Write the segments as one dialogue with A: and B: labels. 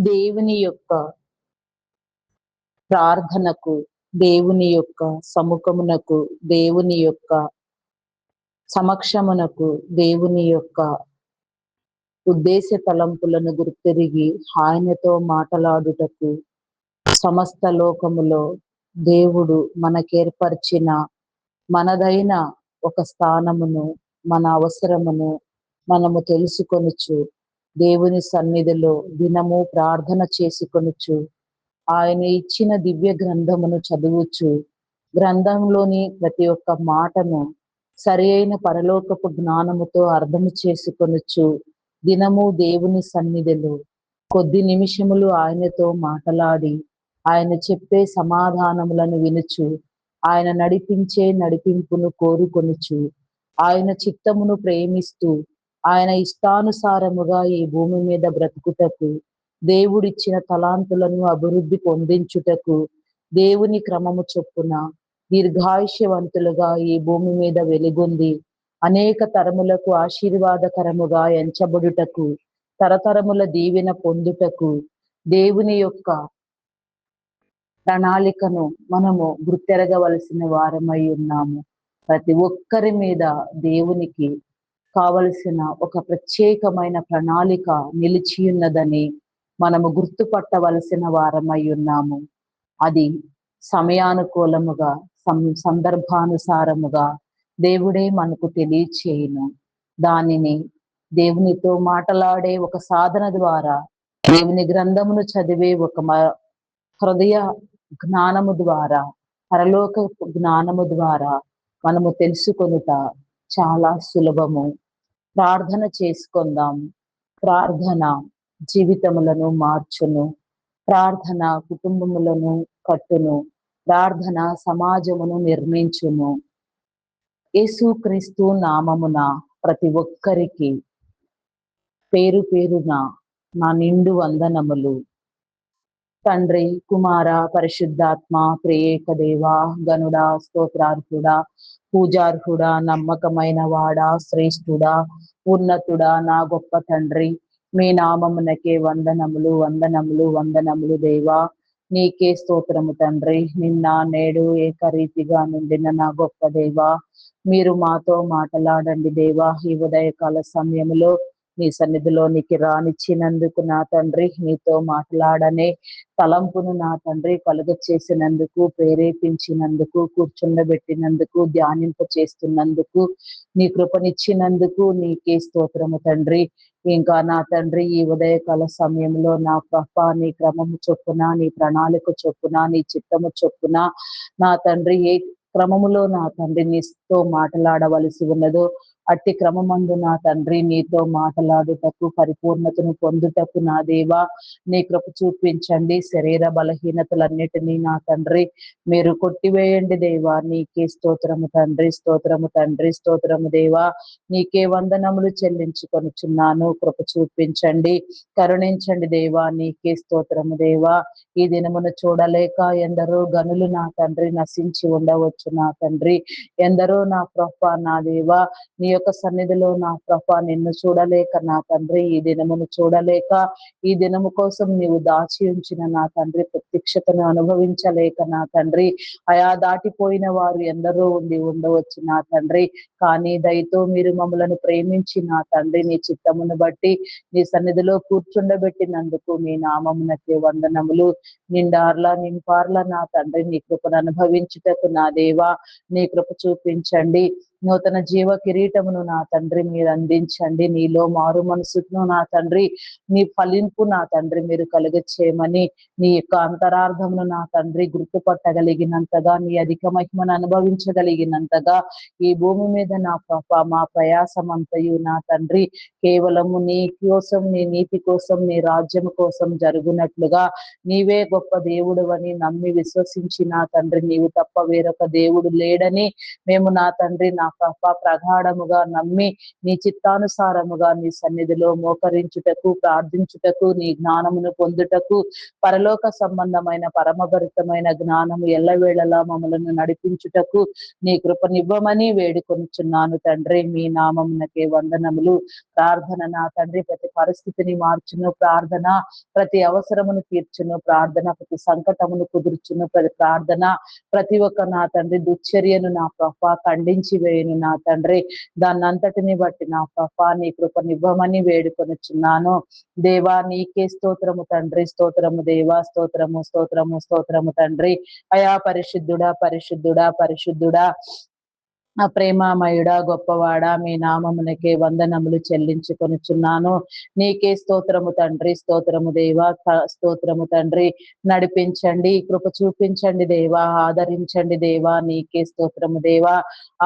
A: దేవుని యొక్క ప్రార్థనకు, దేవుని యొక్క సముఖమునకు, దేవుని యొక్క సమక్షమునకు, దేవుని యొక్క ఉద్దేశ తలంపులను గుర్తెరిగి ఆయనతో మాట్లాడుటకు సమస్త లోకములో దేవుడు మనకేర్పరిచిన మనదైన ఒక స్థానమును, మన అవసరమును మనము తెలుసుకొనుచు దేవుని సన్నిధిలో దినము ప్రార్థన చేసుకొనుచు ఆయన ఇచ్చిన దివ్య గ్రంథమును చదువుచు గ్రంథంలోని ప్రతి ఒక్క మాటను సరి అయిన పరలోకపు జ్ఞానముతో అర్థము చేసుకొనుచు దినము దేవుని సన్నిధిలో కొద్ది నిమిషములు ఆయనతో మాట్లాడి ఆయన చెప్పే సమాధానములను వినుచు ఆయన నడిపించే నడిపింపును కోరుకొనుచు ఆయన చిత్తమును ప్రేమిస్తూ ఆయన ఇష్టానుసారముగా ఈ భూమి మీద బ్రతుకుటకు దేవుడిచ్చిన తలాంతులను అభివృద్ధి పొందించుటకు దేవుని క్రమము చొప్పున దీర్ఘాయుష్యవంతులుగా ఈ భూమి మీద వెలుగొంది అనేక తరములకు ఆశీర్వాదకరముగా ఎంచబడుటకు తరతరముల దీవెన పొందుటకు దేవుని యొక్క ప్రణాళికను మనము గుర్తెరగవలసిన వారమై ఉన్నాము. ప్రతి ఒక్కరి మీద దేవునికి కావలసిన ఒక ప్రత్యేకమైన ప్రణాళిక నిలిచి ఉన్నదని మనము గుర్తుపట్టవలసిన వారమై ఉన్నాము. అది సమయానుకూలముగా సందర్భానుసారముగా దేవుడే మనకు తెలియచేయును. దానిని దేవునితో మాట్లాడే ఒక సాధన ద్వారా, దేవుని గ్రంథమును చదివే ఒక హృదయ జ్ఞానము ద్వారా, పరలోక జ్ఞానము ద్వారా మనము తెలుసుకొనుట చాలా సులభము. ప్రార్థన చేసుకుందాం. ప్రార్థన జీవితములను మార్చును. ప్రార్థన కుటుంబములను కట్టును. ప్రార్థన సమాజమును నిర్మించును. యేసుక్రీస్తు నామమున ప్రతి ఒక్కరికి పేరు పేరున నా నిండు వందనములు. తండ్రి, కుమార, పరిశుద్ధాత్మ, త్రియేక దేవా, గనుడా, స్తోత్రార్హుడా, పూజార్హుడా, నమ్మకమైన వాడా, శ్రేష్ఠుడా, ఉన్నతుడా, నా గొప్ప తండ్రి, మీ నామమునకే వందనములు వందనములు వందనములు దేవా. నీకే స్తోత్రము తండ్రి. నిన్న నేడు ఏకరీతిగా నిండిన నా గొప్ప దేవా, మీరు మాతో మాట్లాడండి దేవా. ఈ ఉదయకాల సమయంలో నీ సన్నిధిలోనికి రానిచ్చినందుకు నా తండ్రి, నీతో మాట్లాడనే తలంపును నా తండ్రి కలుగ చేసినందుకు, ప్రేరేపించినందుకు, కూర్చుండబెట్టినందుకు, ధ్యానింప చేస్తున్నందుకు, నీ కృపనిచ్చినందుకు నీకే స్తోత్రము తండ్రి. ఇంకా నా తండ్రి ఈ ఉదయకాల సమయంలో నా ప్రభ నీ క్రమము చొప్పున, నీ ప్రణాళిక చొప్పున, నీ చిత్తము చొప్పున నా తండ్రి ఏ క్రమములో నా తండ్రి నీతో మాట్లాడవలసి ఉన్నదో అట్టి క్రమమందు నా తండ్రి నీతో మాట్లాడుటకు, పరిపూర్ణతను పొందుటకు నా దేవా నీ కృప చూపించండి. శరీర బలహీనతలన్నిటినీ నా తండ్రి మీరు కొట్టివేయండి దేవా. నీకే స్తోత్రము తండ్రి, స్తోత్రము తండ్రి, స్తోత్రము దేవా. నీకే వందనములు చెల్లించుకొనుచున్నాను. కృప చూపించండి, కరుణించండి దేవా. నీకే స్తోత్రము దేవా. ఈ దినమును చూడలేక ఎందరో గనులు నా తండ్రి నశించి ఉండవచ్చు నా తండ్రి. ఎందరో నా ప్రభ నా దేవా నీ యొక్క సన్నిధిలో నా ప్రభ నిన్ను చూడలేక నా తండ్రి, ఈ దినమును చూడలేక, ఈ దినము కోసం నీవు దాచి ఉంచిన నా తండ్రి ప్రత్యక్షతను అనుభవించలేక నా తండ్రి అయా దాటిపోయిన వారు ఎందరో ఉండవచ్చు నా తండ్రి. కానీ దయతో మీరు మమ్మలను ప్రేమించి నా తండ్రి నీ చిత్తమును బట్టి నీ సన్నిధిలో కూర్చుండబెట్టినందుకు మీ నామమునకే వందనములు. నిండార్ల నింపార్ల నా తండ్రి నీ కృపను అనుభవించుటకు నా దేవా నీ కృప చూపించండి. నూతన జీవ కిరీటమును నా తండ్రి మీరు అందించండి. నీలో మారు మనసును నా తండ్రి నీ ఫలింపు నా తండ్రి మీరు కలుగచేయమని, నీ యొక్క అంతరార్థమును నా తండ్రి గుర్తుపట్టగలిగినంతగా, నీ అధిక మహిమను అనుభవించగలిగినంతగా ఈ భూమి మీద నా పాప మా ప్రయాసం అంతయు నా తండ్రి కేవలము నీ కోసం, నీ నీతి కోసం, నీ రాజ్యం కోసం జరుగునట్లుగా నీవే గొప్ప దేవుడు అని నమ్మి విశ్వసించి నా తండ్రి నీవు తప్ప వేరొక దేవుడు లేడని మేము నా తండ్రి నా ప్రభ ప్రగాఢముగా నమ్మి నీ చిత్తానుసారముగా నీ సన్నిధిలో మోకరించుటకు, ప్రార్థించుటకు, నీ జ్ఞానమును పొందుటకు, పరలోక సంబంధమైన పరమభరితమైన జ్ఞానము ఎల్లవేళలా మమ్మలను నడిపించుటకు నీ కృపనివ్వమని వేడుకొనుచున్నాను తండ్రి. మీ నామమునకే వందనములు. ప్రార్థన నా తండ్రి ప్రతి పరిస్థితిని మార్చును, ప్రార్థన ప్రతి అవసరమును తీర్చును, ప్రార్థన ప్రతి సంకటమును కుదుర్చును, ప్రతి ప్రార్థన ప్రతి ఒక్క నా తండ్రి దుశ్చర్యను నా ప్రభ ఖండించి వేయును నా తండ్రి. దాన్నంతటిని బట్టి నా ప్రభ నీ కృపనివ్వమని వేడుకొనుచున్నాను. దేవా నీకే స్తోత్రము తండ్రి, స్తోత్రము దేవా, స్తోత్రము స్తోత్రము స్తోత్రము తండ్రి. అయా పరిశుద్ధుడా పరిశుద్ధుడా పరిశుద్ధుడా, ఆ ప్రేమామయుడా గొప్పవాడా, మీ నామమునకే వందనములు చెల్లించుకొనుచున్నాను. నీకే స్తోత్రము తండ్రి, స్తోత్రము దేవా, స్తోత్రము తండ్రి. నడిపించండి, కృప చూపించండి దేవా, ఆదరించండి దేవా, నీకే స్తోత్రము దేవా.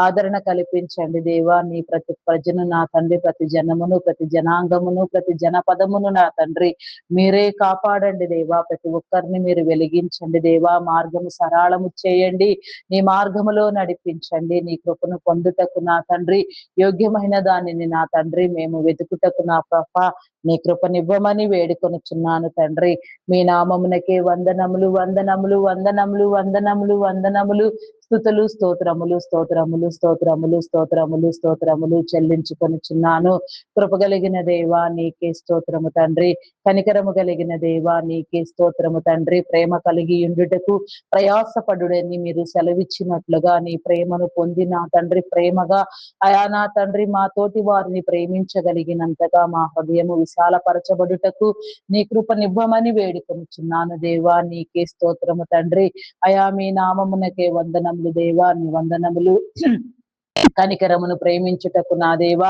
A: ఆదరణ కల్పించండి దేవా. నీ ప్రతి ప్రజను నా తండ్రి, ప్రతి జనమును, ప్రతి జనాంగమును, ప్రతి జనపదమును నా తండ్రి మీరే కాపాడండి దేవా. ప్రతి ఒక్కరిని మీరు వెలిగించండి దేవా. మార్గము సరళము చేయండి, నీ మార్గములో నడిపించండి. నీ కృపను పొందుటకు నా తండ్రి యోగ్యమైన దానిని నా తండ్రి మేము వెతుకుటకు నా ప్రభ నీ కృపనివ్వమని వేడుకొనుచున్నాను తండ్రి. మీ నామమునకే వందనములు వందనములు వందనములు వందనములు వందనములు, స్తుతులు స్తోత్రములు స్తోత్రములు స్తోత్రములు స్తోత్రములు స్తోత్రములు చెల్లించుకొనుచున్నాను. కృపగలిగిన దేవా నీకే స్తోత్రము తండ్రి. కనికరము కలిగిన దేవా నీకే స్తోత్రము తండ్రి. ప్రేమ కలిగి ఉండుటకు ప్రయాసపడుడని మీరు సెలవిచ్చినట్లుగా నీ ప్రేమను పొంది నా తండ్రి ప్రేమగా అయా నా తండ్రి మా తోటి వారిని ప్రేమించగలిగినంతగా మా హృదయము విశాలపరచబడుటకు నీ కృపనివ్వమని వేడుకొనుచున్నాను దేవా. నీకే స్తోత్రము తండ్రి. అయా మీ నామమునకే వందనములు దేవా, నీ వందనములు. కనికరమును ప్రేమించుటకు నా దేవా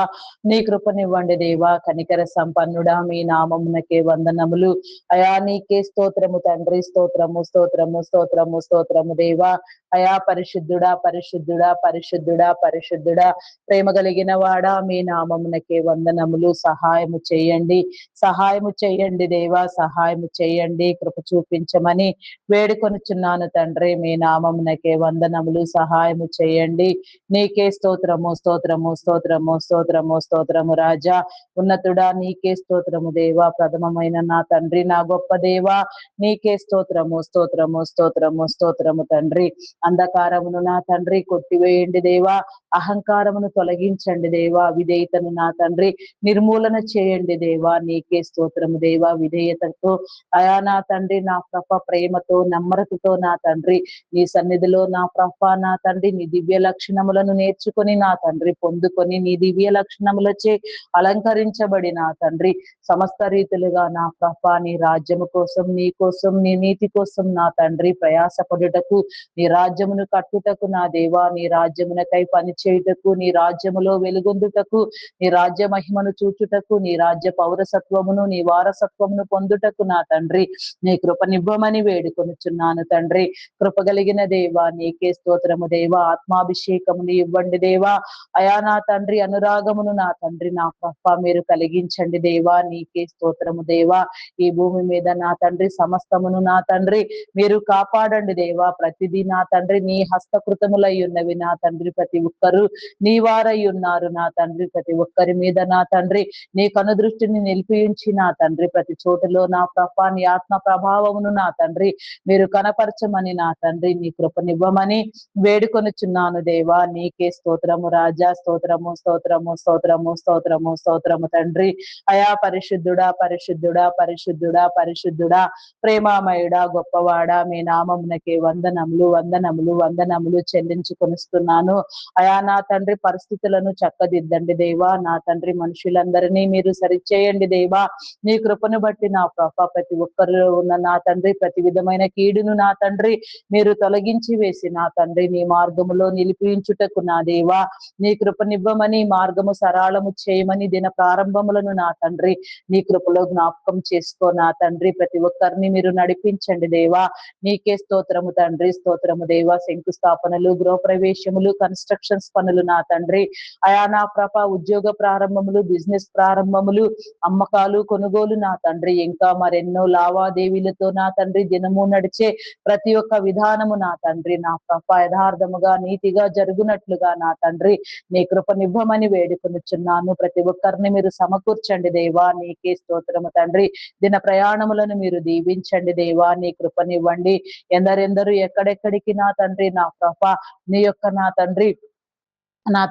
A: నీ కృపనివ్వండి దేవా. కనికర సంపన్నుడా మీ నామమునకే వందనములు. అయా నీకే స్తోత్రము తండ్రి, స్తోత్రము స్తోత్రము స్తోత్రము స్తోత్రము దేవా. అయా పరిశుద్ధుడా పరిశుద్ధుడా పరిశుద్ధుడా పరిశుద్ధుడా, ప్రేమ కలిగిన వాడా మీ నామమునకే వందనములు. సహాయము చేయండి, సహాయము చేయండి దేవా, సహాయము చేయండి. కృప చూపించమని వేడుకొనుచున్నాను తండ్రి. మీ నామమునకే వందనములు. సహాయము చేయండి. నీకే స్తోత్రము స్తోత్రము స్తోత్రము స్తోత్రము స్తోత్రము రాజా. ఉన్నతుడా నీకే స్తోత్రము దేవా. ప్రథమమైన నా తండ్రి, నా గొప్ప దేవా నీకే స్తోత్రము స్తోత్రము స్తోత్రము స్తోత్రము తండ్రి. అంధకారమును నా తండ్రి కొట్టివేయండి దేవా. అహంకారమును తొలగించండి దేవా. విధేయతను నా తండ్రి నిర్మూలన చేయండి దేవా. నీకే స్తోత్రము దేవా. విధేయతతో అయా నా తండ్రి నా ప్రభ ప్రేమతో నమ్రతతో నా తండ్రి నీ సన్నిధిలో నా ప్రభ నా తండ్రి నీ దివ్య లక్షణములను నేర్చుకొని నా తండ్రి పొందుకొని నీ దివ్య లక్షణములచే అలంకరించబడి నా తండ్రి సమస్త రీతులుగా నా ప్రభ నీ రాజ్యము కోసం, నీ కోసం, నీ నీతి కోసం నా తండ్రి ప్రయాసపడుటకు, నీ రాజ్యమును కట్టుటకు నా దేవా, నీ రాజ్యమునకై పనిచేయుటకు, నీ రాజ్యములో వెలుగొందుటకు, నీ రాజ్య మహిమను చూచుటకు, నీ రాజ్య పౌరసత్వమును నీ వారసత్వమును పొందుటకు నా తండ్రి నీ కృపనివ్వమని వేడుకొనుచున్నాను తండ్రి. కృపగలిగిన దేవా నీకే స్తోత్రము దేవా. ఆత్మాభిషేకమును ఇవ్వండి దేవా. అయా నా తండ్రి అనురాగమును నా తండ్రి నా ప్రభ మీరు కలిగించండి దేవా. నీకే స్తోత్రము దేవా. ఈ భూమి మీద నా తండ్రి సమస్తమును నా తండ్రి మీరు కాపాడండి దేవా. ప్రతిదీ నా తండ్రి నీ హస్తకృతములై ఉన్నవి నా తండ్రి. ప్రతి ఒక్కరు నీ వారై ఉన్నారు నా తండ్రి. ప్రతి ఒక్కరి మీద నా తండ్రి నీ కనుదృష్టిని నిలిపించి నా తండ్రి ప్రతి చోటులో నా ప్రభ నీ ఆత్మ ప్రభావమును నా తండ్రి మీరు కనపరచమని నా తండ్రి నీ కృపనివ్వమని వేడుకొనుచున్నాను దేవా. నీకే స్తోత్రము రాజా. స్తోత్రము స్తోత్రము స్తోత్రము స్తోత్రము స్తోత్రము తండ్రి. అయా పరిశుద్ధుడా పరిశుద్ధుడా పరిశుద్ధుడా పరిశుద్ధుడా, ప్రేమామయుడా గొప్పవాడా మీ నామమునకే వందనములు వందనములు వందనములు చెల్లించుకొనిస్తున్నాను. అయా నా తండ్రి పరిస్థితులను చక్కదిద్దండి దేవా. నా తండ్రి మనుషులందరినీ మీరు సరిచేయండి దేవా. నీ కృపను బట్టి నా ప్రభ ప్రతి ఒక్కరిలో ఉన్న నా తండ్రి ప్రతి విధమైన కీడును నా తండ్రి మీరు తొలగించి వేసి నా తండ్రి నీ మార్గములో నిలిపించుటకు నా దేవా నీ కృపనివ్వమని, మార్గము సరళము చేయమని దిన ప్రారంభములను నా తండ్రి నీ కృపలో జ్ఞాపకం చేసుకో నా తండ్రి. ప్రతి ఒక్కరిని మీరు నడిపించండి దేవా. నీకే స్తోత్రము తండ్రి. స్తోత్రము దేవా. శంకుస్థాపనలు, గృహప్రవేశములు, కన్స్ట్రక్షన్స్ పనులు నా తండ్రి అయా నా ప్రభ ఉద్యోగ ప్రారంభములు, బిజినెస్ ప్రారంభములు, అమ్మకాలు, కొనుగోలు నా తండ్రి ఇంకా మరెన్నో లావాదేవీలతో నా తండ్రి దినము నడిచే ప్రతి ఒక్క విధానము నా తండ్రి నా ప్రభ యథార్థముగా నీతిగా జరుగునట్లుగా నా తండ్రి నీ కృపనివ్వమని వేడుకొనుచున్నాను. ప్రతి ఒక్కరిని మీరు సమకూర్చండి దేవా, నీకే స్తోత్రము తండ్రి. దిన ప్రయాణములను మీరు దీవించండి దేవా, నీ కృపనివ్వండి. ఎందరెందరూ ఎక్కడెక్కడికి నా తండ్రి నా ప్రభ నీ యొక్క నా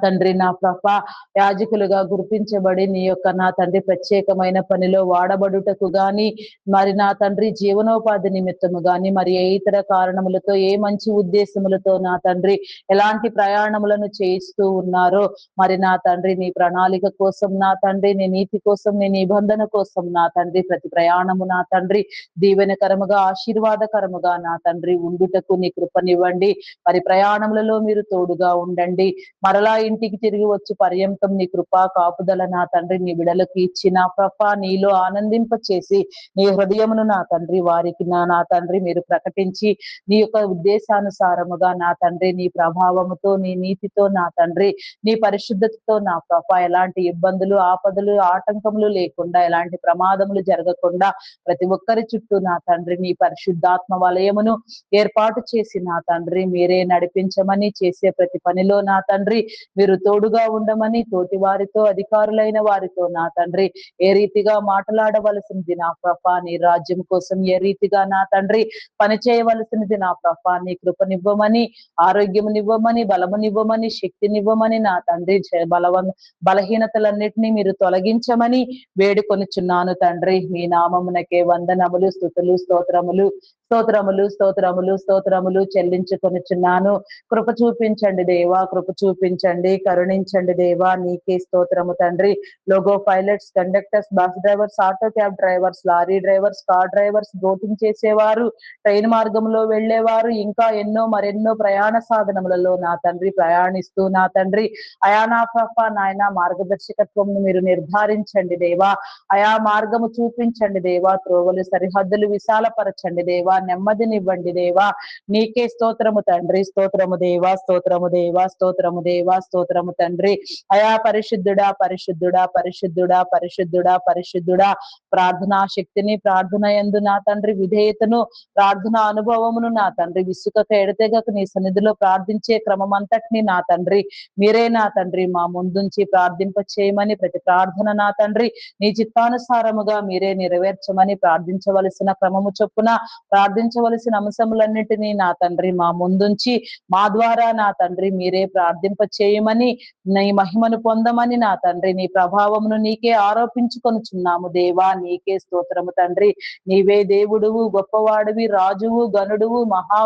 A: తండ్రి నా ప్రభ యాజకులుగా గుర్తించబడి నీ యొక్క నా తండ్రి ప్రత్యేకమైన పనిలో వాడబడుటకు గాని, మరి నా తండ్రి జీవనోపాధి నిమిత్తము గాని, మరి ఏ ఇతర కారణములతో ఏ మంచి ఉద్దేశములతో నా తండ్రి ఎలాంటి ప్రయాణములను చేయిస్తూ ఉన్నారో, మరి నా తండ్రి నీ ప్రణాళిక కోసం నా తండ్రి, నీ నీతి కోసం, నీ నిబంధన కోసం నా తండ్రి ప్రతి ప్రయాణము నా తండ్రి దీవెనకరముగా ఆశీర్వాదకరముగా నా తండ్రి ఉండుటకు నీ కృపనివ్వండి. మరి ప్రయాణములలో మీరు తోడుగా ఉండండి. మరలా ఇంటికి తిరిగి వచ్చి పర్యంతం నీ కృపా కాపుదల నా తండ్రి నీ బిడలకు ఇచ్చి నా ప్రభ నీలో ఆనందింప చేసి నీ హృదయమును నా తండ్రి వారికి నా తండ్రి మీరు ప్రకటించి నీ యొక్క ఉద్దేశానుసారముగా నా తండ్రి నీ ప్రభావముతో నీ నీతితో నా తండ్రి నీ పరిశుద్ధతతో నా ప్రభ ఎలాంటి ఇబ్బందులు ఆపదలు ఆటంకములు లేకుండా ఎలాంటి ప్రమాదములు జరగకుండా ప్రతి ఒక్కరి చుట్టూ నా తండ్రి నీ పరిశుద్ధాత్మ వలయమును ఏర్పాటు చేసి నా తండ్రి మీరే నడిపించమని, చేసే ప్రతి పనిలో నా తండ్రి మీరు తోడుగా ఉండమని, తోటి వారితో అధికారులైన వారితో నా తండ్రి ఏ రీతిగా మాట్లాడవలసినది నా ప్రభ నీ రాజ్యం కోసం ఏ రీతిగా నా తండ్రి పని చేయవలసినది నా ప్రభ నీ కృపనివ్వమని, ఆరోగ్యమునివ్వమని, బలమునివ్వమని, శక్తినివ్వమని నా తండ్రి బలహీనతలన్నిటినీ మీరు తొలగించమని వేడుకొనుచున్నాను తండ్రి. మీ నామమునకే వందనములు, స్తుతులు, స్తోత్రములు స్తోత్రములు స్తోత్రములు స్తోత్రములు చెల్లించుకొనుచున్నాను. కృప చూపించండి దేవా, కృప చూపించండి, కరుణించండి దేవా, నీకే స్తోత్రము తండ్రి. Logo pilots, conductors, bus drivers, auto cab drivers, lorry drivers, car drivers, boating చేసేవారు, ట్రైన్ మార్గంలో వెళ్లేవారు, ఇంకా ఎన్నో మరెన్నో ప్రయాణ సాధనములలో నా తండ్రి ప్రయాణిస్తూ నా తండ్రి అయా నా ప్రభ నాయన మార్గదర్శకత్వం మీరు నిర్ధారించండి దేవా, అయా మార్గము చూపించండి దేవా, త్రోవలు సరిహద్దులు విశాలపరచండి దేవా, నెమ్మదినివ్వండి దేవా, నీకే స్తోత్రము తండ్రి. స్తోత్రము దేవా, స్తోత్రము దేవా, స్తోత్రము దేవా, స్తోత్రము తండ్రి. అయా పరిశుద్ధుడా పరిశుద్ధుడా పరిశుద్ధుడా పరిశుద్ధుడా పరిశుద్ధుడా ప్రార్థనా శక్తిని, ప్రార్థన యందు నా తండ్రి విధేయతను, ప్రార్థన అనుభవమును నా తండ్రి విసుకక ఎడతెగక నీ సన్నిధిలో ప్రార్థించే క్రమం అంతటిని నా తండ్రి మీరే నా తండ్రి మా ముందుంచి ప్రార్థింప చేయమని, ప్రతి ప్రార్థన నా తండ్రి నీ చిత్తానుసారముగా మీరే నెరవేర్చమని, ప్రార్థించవలసిన క్రమము చొప్పున ప్రార్థించవలసిన అంశములన్నిటినీ నా తండ్రి మా ముందుంచి మా ద్వారా నా తండ్రి మీరే ప్రార్థింప చేయమని, నీ మహిమను పొందమని నా తండ్రి నీ ప్రభావమును నీకే ఆరోపించుకొనుచున్నాము దేవా, నీకే స్తోత్రము తండ్రి. నీవే దేవుడువు, గొప్పవాడివి, రాజువు, గనుడువు, మహా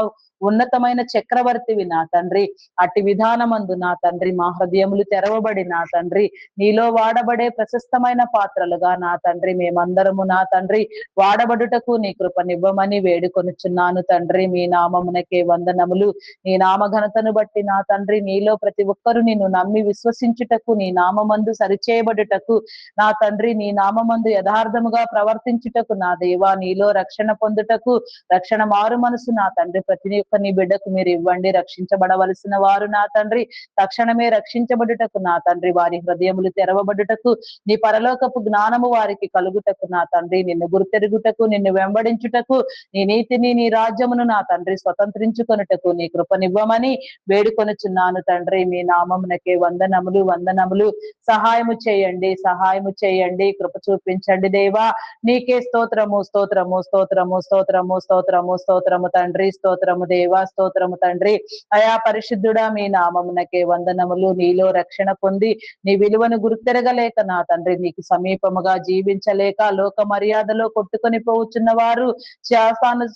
A: ఉన్నతమైన చక్రవర్తివి నా తండ్రి. అట్టి విధానమందు నా తండ్రి మా హృదయములు తెరవబడి నా తండ్రి నీలో వాడబడే ప్రశస్తమైన పాత్రలుగా నా తండ్రి మేమందరము నా తండ్రి వాడబడుటకు నీ కృపనివ్వమని వేడుకొనుచున్నాను తండ్రి. మీ నామమునకే వందనములు. నీ నామ ఘనతను బట్టి నా తండ్రి నీలో ప్రతి ఒక్కరు నిన్ను నమ్మి విశ్వసించుటకు, నీ నామమందు సరిచేయబడుటకు నా తండ్రి, నీ నామమందు యథార్థముగా ప్రవర్తించుటకు నా దేవా, నీలో రక్షణ పొందుటకు, రక్షణ మారు మనసు నా తండ్రి ప్రతి ఒక్క నీ బిడ్డకు మీరు ఇవ్వండి. రక్షించబడవలసిన వారు నా తండ్రి తక్షణమే రక్షించబడుటకు నా తండ్రి వారి హృదయములు తెరవబడుటకు, నీ పరలోకపు జ్ఞానము వారికి కలుగుటకు నా తండ్రి నిన్ను గుర్తెరుగుటకు, నిన్ను వెంబడించుటకు, నీ నీతిని నీ రాజ్యమును నా తండ్రి స్వతంత్రించుకొనుటకు నీ కృపనివ్వమని వేడుకొనుచున్నాను తండ్రి. మీ నామమునకే వందనములు వందనములు. సహాయము చేయండి, సహాయము చేయండి, కృప చూపించండి దేవా, నీకే స్తోత్రము స్తోత్రము స్తోత్రము స్తోత్రము స్తోత్రము స్తోత్రము తండ్రి. స్తోత్రము దేవా, స్తోత్రము తండ్రి. అయా పరిశుద్ధుడా మీ నామమునకే వందనములు. నీలో రక్షణ పొంది నీ విలువను గుర్తెరగలేక నా తండ్రి నీకు సమీపముగా జీవించలేక లోక మర్యాదలో కొట్టుకొని పోవచ్చున్న వారు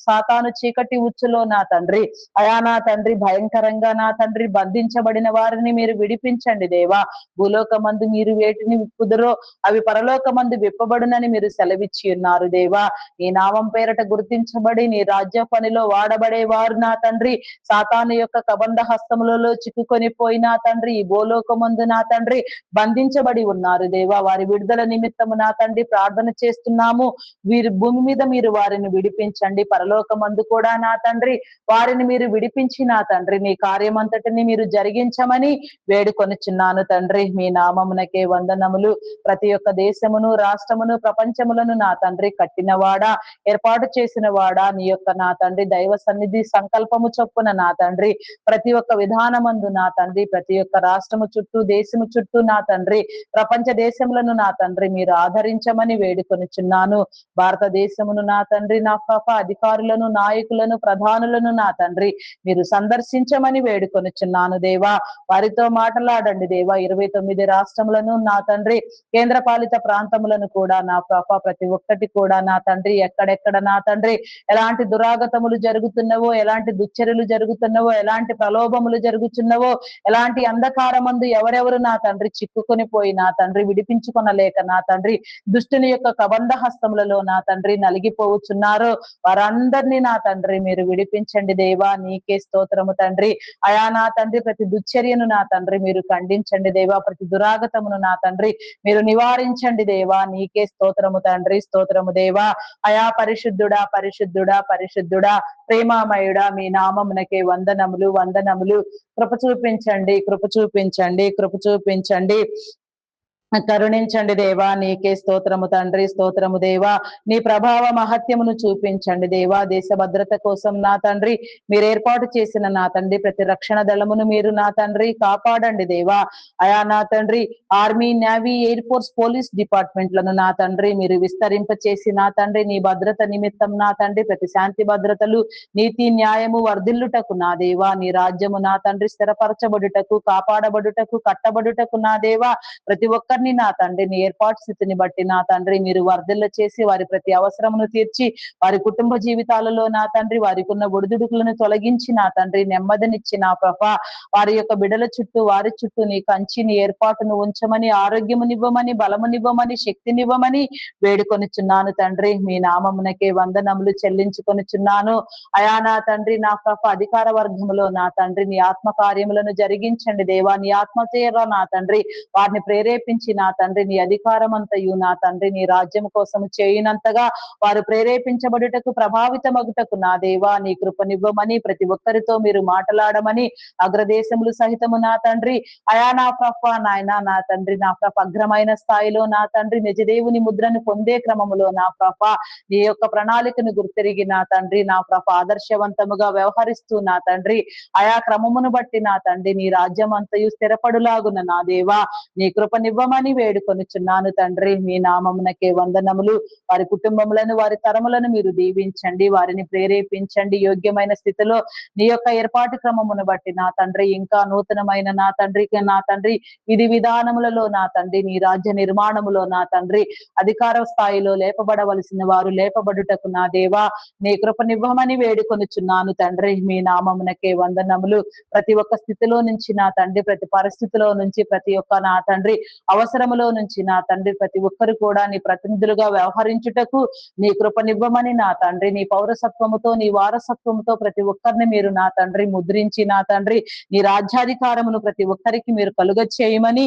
A: సాతాను చీకటి ఉచ్చులో నా తండ్రి అయా నా తండ్రి భయంకరంగా నా తండ్రి బంధించబడిన వారిని మీరు విడిపించండి దేవా. భూలోకమందు మీరు వేటిని విప్పుదురో అవి పరలోకమందు విప్పబడునని మీరు సెలవిచ్చి ఉన్నారు దేవా. నీ నామం పేరట గుర్తించబడి నీ రాజ్య పనిలో వాడబడే వారు నా తండ్రి సాతాను యొక్క కబంధ హస్తములలో చిక్కుకొని పోయినా తండ్రి ఈ భూలోకమందు నా తండ్రి బంధించబడి ఉన్నారు దేవా. వారి విడుదల నిమిత్తము నా తండ్రి ప్రార్థన చేస్తున్నాము. వీరి భూమి మీద మీరు వారిని విడిపించండి. పరలోకమందు కూడా నా తండ్రి వారిని మీరు విడిపించి నా తండ్రి నీ కార్యమంతటిని మీరు జరిగించమని వేడుకొనిచున్నాను తండ్రి. మీ నామమునకే వందనములు. ప్రతి ఒక్క దేశమును, రాష్ట్రమును, ప్రపంచములను నా తండ్రి కట్టినవాడా, ఏర్పాటు చేసిన వాడా, నీ యొక్క నా తండ్రి దైవ సన్నిధి సంకల్పము చొప్పున నా తండ్రి ప్రతి ఒక్క విధానమందు నా తండ్రి ప్రతి ఒక్క రాష్ట్రము చుట్టూ, దేశము చుట్టూ నా తండ్రి ప్రపంచ దేశములను నా తండ్రి మీరు ఆదరించమని వేడుకొనిచున్నాను. భారతదేశమును నా తండ్రి నా ప్రభ అధికారులను, నాయకులను, ప్రధానులను నా తండ్రి మీరు సందర్శించమని వేడుకొనిచున్నాను దేవా. వారితో మాట్లాడండి దేవా. 29 రాష్ట్రములను నా తండ్రి కేంద్ర పాలిత ప్రాంతములను కూడా నా ప్రభ ప్రతి ఒక్కటి కూడా నా తండ్రి ఎక్కడెక్కడ నా తండ్రి ఎలాంటి దురాగతములు జరుగుతున్నవో, ఎలాంటి దుశ్చర్యలు జరుగుతున్నవో, ఎలాంటి ప్రలోభములు జరుగుతున్నవో, ఎలాంటి అంధకారమందు ఎవరెవరు నా తండ్రి చిక్కుకొని పోయి నా తండ్రి విడిపించుకొనలేక నా తండ్రి దుష్టుని యొక్క కబంధ హస్తములలో నా తండ్రి నలిగిపోవచ్చున్నారో వారందరినీ నా తండ్రి మీరు విడిపించండి దేవా. నీకే స్తోత్రము తండ్రి. అయా నా తండ్రి ప్రతి దుశ్చర్యను నా తండ్రి మీరు ఖండించండి దేవా. ప్రతి దురాగతమును నా తండ్రి మీరు నివారించండి దేవా. నీకే స్తోత్రము తండ్రి. స్తోత్రము దేవా. అయా పరిశుద్ధుడా, పరిశుద్ధుడా, పరిశుద్ధుడా, ప్రేమామయుడా, మీ నామమునకే వందనములు, వందనములు. కృప చూపించండి, కృప చూపించండి, కృప చూపించండి. కరుణించండి దేవా. నీకే స్తోత్రము తండ్రి. స్తోత్రము దేవా. నీ ప్రభావ మహత్యమును చూపించండి దేవా. దేశ భద్రత కోసం నా తండ్రి మీరు ఏర్పాటు చేసిన నా తండ్రి ప్రతి రక్షణ దళమును మీరు నా తండ్రి కాపాడండి దేవా. అయా నా తండ్రి army, navy, air force, police డిపార్ట్మెంట్లను నా తండ్రి మీరు విస్తరింప చేసి నా తండ్రి నీ భద్రత నిమిత్తం నా తండ్రి ప్రతి శాంతి భద్రతలు, నీతి న్యాయము వర్ధిల్లుటకు నా దేవా. నీ రాజ్యము నా తండ్రి స్థిరపరచబడుటకు, కాపాడబడుటకు, కట్టబడుటకు నా దేవా ప్రతి ఒక్క నా తండ్రి నీ ఏర్పాటు స్థితిని బట్టి నా తండ్రి మీరు వర్ధిల్ల చేసి వారి ప్రతి అవసరమును తీర్చి వారి కుటుంబ జీవితాలలో నా తండ్రి వారికి ఉన్న ఒడిదుడుకులను తొలగించి నా తండ్రి నెమ్మదినిచ్చి నా ప్రభ వారి యొక్క బిడల చుట్టూ, వారి చుట్టూ నీ కంచిని ఏర్పాటును ఉంచమని, ఆరోగ్యమునివ్వమని, బలమునివ్వమని, శక్తినివ్వమని వేడుకొనిచున్నాను తండ్రి. మీ నామమునకే వందనములు చెల్లించుకొనిచున్నాను. అయా నా తండ్రి నా ప్రభ అధికార వర్గములో నా తండ్రి నీ ఆత్మ కార్యములను జరిగించండి దేవా. నీ ఆత్మచేర నా తండ్రి వారిని ప్రేరేపించి నా తండ్రి నీ అధికారం అంతయు నా తండ్రి నీ రాజ్యం కోసం చేయనంతగా వారు ప్రేరేపించబడుటకు, ప్రభావితమగుటకు నా దేవా నీ కృపనివ్వమని, ప్రతి ఒక్కరితో మీరు మాట్లాడమని, అగ్రదేశములు సహితము నా తండ్రి అయా నా ప్రభ నాయన నా తండ్రి నా ప్రభ అగ్రమైన స్థాయిలో నా తండ్రి నిజదేవుని ముద్రను పొందే క్రమములో నా ప్రభ నీ యొక్క ప్రణాళికను గుర్తిరిగి నా తండ్రి నా ప్రభ ఆదర్శవంతముగా వ్యవహరిస్తూ నా తండ్రి ఆయా క్రమమును బట్టి నా తండ్రి నీ రాజ్యం అంతయు స్థిరపడులాగున నా దేవా నీ కృపనివ్వమని వేడుకొనిచున్నాను తండ్రి. మీ నామమునకే వందనములు. వారి కుటుంబములను, వారి తరములను మీరు దీవించండి, వారిని ప్రేరేపించండి. యోగ్యమైన స్థితిలో నీ యొక్క ఏర్పాటు క్రమమును బట్టి నా తండ్రి ఇంకా నూతనమైన నా తండ్రి విధి విధానములలో నా తండ్రి నీ రాజ్య నిర్మాణములో నా తండ్రి అధికార స్థాయిలో లేపబడవలసిన వారు లేపబడుటకు నా దేవా నీ కృపనివ్వమని వేడుకొనిచున్నాను తండ్రి. మీ నామమునకే వందనములు. ప్రతి ఒక్క స్థితిలో నుంచి నా తండ్రి, ప్రతి పరిస్థితిలో నుంచి, ప్రతి ఒక్క నా తండ్రి అవసరములో నుంచి నా తండ్రి ప్రతి ఒక్కరు కూడా నీ ప్రతినిధులుగా వ్యవహరించుటకు నీ కృపనివ్వమని నా తండ్రి నీ పౌరసత్వముతో, నీ వారసత్వముతో ప్రతి ఒక్కరిని మీరు నా తండ్రి ముద్రించి నా తండ్రి నీ రాజ్యాధికారమును ప్రతి ఒక్కరికి మీరు కలుగ చేయమని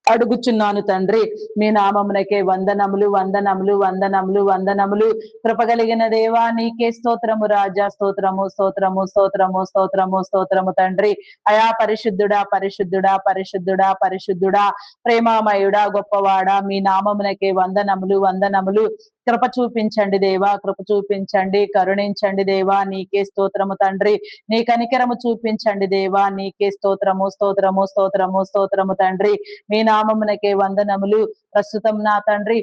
A: అడుగుచున్నాను తండ్రి. మీ నామమునకే వందనములు, వందనములు, వందనములు, వందనములు. కృపగలిగిన దేవా నీకే స్తోత్రము రాజా. స్తోత్రము, స్తోత్రము, స్తోత్రము, స్తోత్రము, స్తోత్రము తండ్రి. అయా పరిశుద్ధుడా, పరిశుద్ధుడా, పరిశుద్ధుడా, పరిశుద్ధుడా, ప్రేమామయుడా, గొప్పవాడా, మీ నామమునకే వందనములు, వందనములు. కృప చూపించండి దేవా, కృప చూపించండి, కరుణించండి దేవా. నీకే స్తోత్రము తండ్రి. నీ కనికరము చూపించండి దేవా. నీకే స్తోత్రము, స్తోత్రము, స్తోత్రము, స్తోత్రము తండ్రి. మీ నామమునకే వందనములు. ప్రస్తుతం నా తండ్రి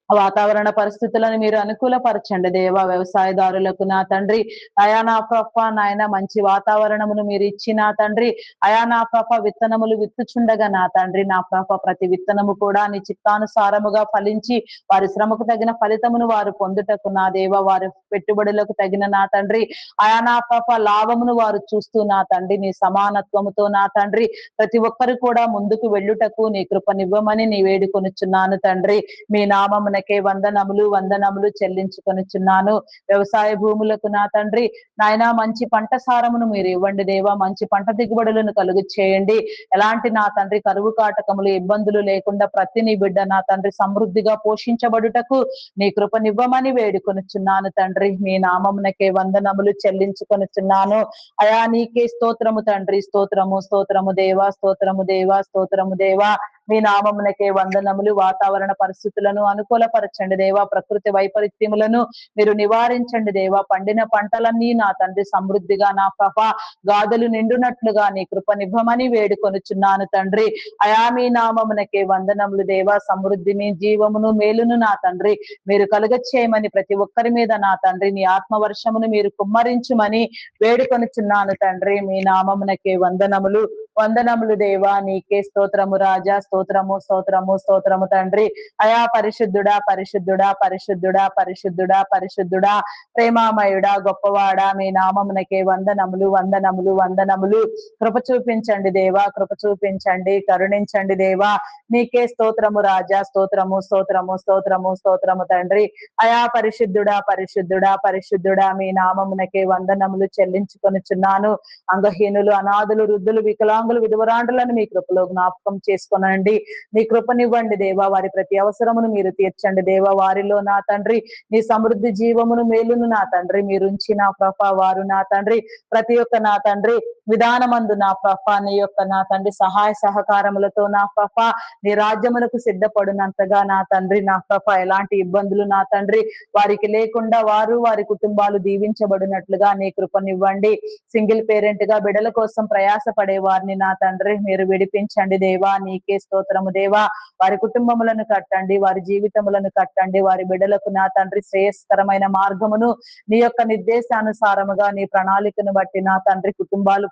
A: వాతావరణ పరిస్థితులను మీరు అనుకూలపరచండి దేవా. వ్యవసాయదారులకు నా తండ్రి అయా నా ప్రభ నాయన మంచి వాతావరణమును మీరు ఇచ్చి నా తండ్రి అయా నా ప్రభ విత్తనములు విత్తుచుండగా నా తండ్రి నా ప్రభ ప్రతి విత్తనము కూడా నీ చిత్తానుసారముగా ఫలించి వారి శ్రమకు తగిన ఫలితమును వారు పొందుటకు నా దేవ, వారి పెట్టుబడులకు తగిన నా తండ్రి అయా నా ప్రభ లాభమును వారు చూస్తూ నా తండ్రి నీ సమానత్వముతో నా తండ్రి ప్రతి ఒక్కరు కూడా ముందుకు వెళ్ళుటకు నీ కృపనివ్వమని నీ వేడుకొనుచున్నాను తండ్రి. మీ నామమున నామమునకే వందనములు వందనములు చెల్లించుకొనుచున్నాను. వ్యవసాయ భూములకు నా తండ్రి నాయన మంచి పంట సారమును మీరు ఇవ్వండి దేవా, మంచి పంట దిగుబడులను కలుగు చేయండి. ఎలాంటి నా తండ్రి కరువు కాటకములు ఇబ్బందులు లేకుండా ప్రతి నీ బిడ్డ నా తండ్రి సమృద్ధిగా పోషించబడుటకు నీ కృపనివ్వమని వేడుకొనుచున్నాను తండ్రి. మీ నామమునకే వందనములు చెల్లించుకొనుచున్నాను. అయా నీకే స్తోత్రము తండ్రి, స్తోత్రము స్తోత్రము దేవా, స్తోత్రము దేవా, స్తోత్రము దేవా. మీ నామమునకే వందనములు. వాతావరణ పరిస్థితులను అనుకూలపరచండి దేవా, ప్రకృతి వైపరీత్యములను మీరు నివారించండి దేవా. పండిన పంటలన్నీ నా తండ్రి సమృద్ధిగా నా ప్రభా గాదులు నిండునట్లుగా నీ కృపనివ్వమని వేడుకొనుచున్నాను తండ్రి. అయా మీ నామమునకే వందనములు దేవా. సమృద్ధిని జీవమును మేలును నా తండ్రి మీరు కలుగచేయమని ప్రతి ఒక్కరి మీద నా తండ్రి నీ ఆత్మవర్షమును మీరు కుమ్మరించుమని వేడుకొనుచున్నాను తండ్రి. మీ నామమునకే వందనములు వందనములు దేవా. నీకే స్తోత్రము రాజా, స్తోత్రము స్తోత్రము స్తోత్రము తండ్రి. అయా పరిశుద్ధుడా పరిశుద్ధుడా పరిశుద్ధుడా పరిశుద్ధుడా పరిశుద్ధుడా ప్రేమామయుడా గొప్పవాడా మీ నామమునకే వందనములు వందనములు వందనములు. కృప చూపించండి దేవా, కృప చూపించండి, కరుణించండి దేవా. నీకే స్తోత్రము రాజా, స్తోత్రము స్తోత్రము స్తోత్రము స్తోత్రము తండ్రి. అయా పరిశుద్ధుడా పరిశుద్ధుడా పరిశుద్ధుడా మీ నామమునకే వందనములు చెల్లించుకొనుచున్నాను. అంగహీనులు, అనాథులు, వృద్ధులు, వికలాంగులు, విధవరాండ్రులను మీ కృపలో జ్ఞాపకం చేసుకొనండి. నీ కృపనివ్వండి దేవా. వారి ప్రతి అవసరమును మీరు తీర్చండి దేవా. వారిలో నా తండ్రి నీ సమృద్ధి జీవమును మేలును నా తండ్రి మీరుంచి నా ప్రభా వారు నా తండ్రి ప్రతి ఒక్క నా తండ్రి విధానమందు నా ప్రభా నీ యొక్క నా తండ్రి సహాయ సహకారములతో నా ప్రభా నీ రాజ్యములకు సిద్ధపడినంతగా నా తండ్రి నా ప్రభా ఎలాంటి ఇబ్బందులు నా తండ్రి వారికి లేకుండా వారు వారి కుటుంబాలు దీవించబడినట్లుగా నీ కృపనివ్వండి. సింగిల్ పేరెంట్ గా బిడ్డల కోసం ప్రయాస పడే వారిని నా తండ్రి మీరు విడిపించండి దేవా. నీకే స్తోత్రము దేవా. వారి కుటుంబములను కట్టండి, వారి జీవితములను కట్టండి. వారి బిడ్డలకు నా తండ్రి శ్రేయస్కరమైన మార్గమును నీ యొక్క నిర్దేశానుసారముగా నీ ప్రణాళికను బట్టి నా తండ్రి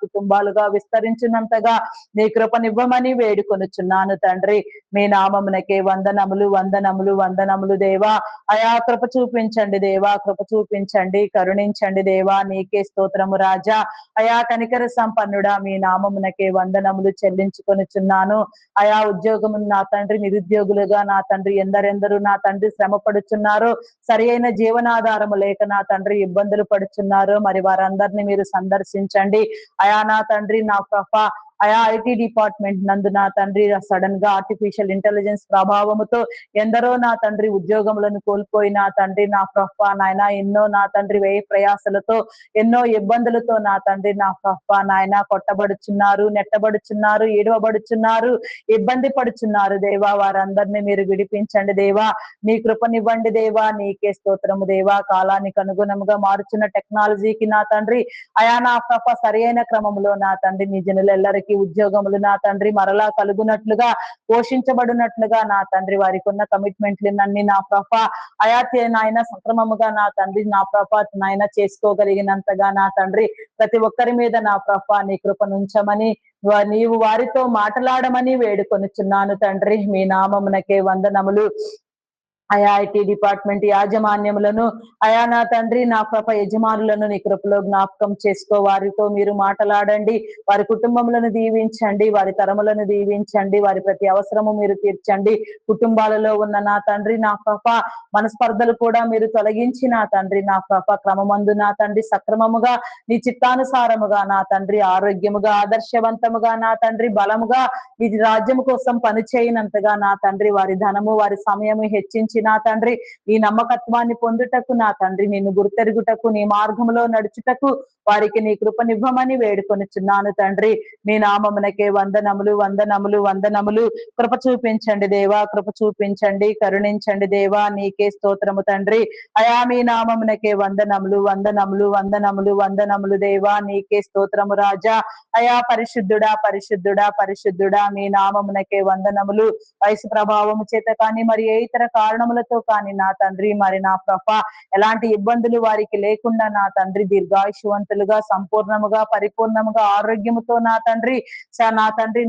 A: కుటుంబాలుగా విస్తరించినంతగా నీ కృపనివ్వమని వేడుకొనుచున్నాను తండ్రి. మీ నామమునకే వందనములు వందనములు వందనములు దేవా. అయా కృప చూపించండి దేవా, కృప చూపించండి, కరుణించండి దేవా. నీకే స్తోత్రము రాజా. అయా కనికర సంపన్నుడా మీ నామమునకే వందనములు చెల్లించుకొనుచున్నాను. అయా ఉద్యోగము నా తండ్రి నిరుద్యోగులుగా నా తండ్రి ఎందరెందరూ నా తండ్రి శ్రమ పడుచున్నారో, సరి అయిన జీవనాధారము లేక నా తండ్రి ఇబ్బందులు పడుచున్నారో మరి వారందరినీ మీరు సందర్శించండి. అయా నా తండ్రి నా ప్రభా అయా ఐటీ డిపార్ట్మెంట్ నందు నా తండ్రి సడన్ గా ఆర్టిఫిషియల్ ఇంటెలిజెన్స్ ప్రభావముతో ఎందరో నా తండ్రి ఉద్యోగములను కోల్పోయి నా తండ్రి నా ప్రభా నాయన ఎన్నో నా తండ్రి వ్యయ ప్రయాసలతో ఎన్నో ఇబ్బందులతో నా తండ్రి నా ప్రభా నాయన కొట్టబడుచున్నారు, నెట్టబడుచున్నారు, ఏడవబడుచున్నారు, ఇబ్బంది పడుచున్నారు దేవా. వారందరినీ మీరు విడిపించండి దేవా. నీ కృపనివ్వండి దేవా. నీకే స్తోత్రము దేవా. కాలానికి అనుగుణముగా మారుచున్న టెక్నాలజీకి నా తండ్రి అయా నా ప్రభా సరి అయిన క్రమంలో నా తండ్రి నీ జనులెల్లరికీ ఉద్యోగములు నా తండ్రి మరలా కలుగునట్లుగా పోషించబడినట్లుగా నా తండ్రి వారికి ఉన్న కమిట్మెంట్లన్నీ నా ప్రభా అయా నాయన సక్రమముగా నా తండ్రి నా ప్రభా నాయన చేసుకోగలిగినంతగా నా తండ్రి ప్రతి ఒక్కరి మీద నా ప్రభా నీ కృపనుంచమని నీవు వారితో మాట్లాడమని వేడుకొనుచున్నాను తండ్రి. మీ నామమునకే వందనములు. అయా ఐటీ డిపార్ట్మెంట్ యాజమాన్యములను అయా నా తండ్రి నా కృప యజమానులను నీ కృపలో జ్ఞాపకం చేసుకో. వారితో మీరు మాట్లాడండి, వారి కుటుంబములను దీవించండి, వారి తరములను దీవించండి, వారి ప్రతి అవసరము మీరు తీర్చండి. కుటుంబాలలో ఉన్న నా తండ్రి నా కృప మనస్పర్ధలు కూడా మీరు తొలగించి నా తండ్రి నా కృప క్రమమందు నా తండ్రి సక్రమముగా నీ చిత్తానుసారముగా నా తండ్రి ఆరోగ్యముగా ఆదర్శవంతముగా నా తండ్రి బలముగా నీ రాజ్యము కోసం పనిచేయనంతగా నా తండ్రి వారి ధనము వారి సమయము హెచ్చించి నా తండ్రి ఈ నమ్మకత్వాన్ని పొందుటకు నా తండ్రి నిన్ను గుర్తెరుగుటకు నీ మార్గంలో నడుచుటకు వారికి నీ కృపనివ్వమని వేడుకొనుచున్నాను తండ్రి. మీ నామమునకే వందనములు వందనములు వందనములు. కృప చూపించండి దేవా, కృప చూపించండి, కరుణించండి దేవా. నీకే స్తోత్రము తండ్రి. అయా మీ నామమునకే వందనములు వందనములు వందనములు వందనములు దేవా. నీకే స్తోత్రము రాజా. అయా పరిశుద్ధుడా పరిశుద్ధుడా పరిశుద్ధుడా మీ నామమునకే వందనములు. వయసు ప్రభావము చేత కానీ మరి ఏ ఇతర కారణములతో కానీ నా తండ్రి మరి నా ప్రభా ఎలాంటి ఇబ్బందులు వారికి లేకుండా నా తండ్రి దీర్ఘాయుషవంతులుగా సంపూర్ణముగా పరిపూర్ణముగా ఆరోగ్యముతో నా తండ్రి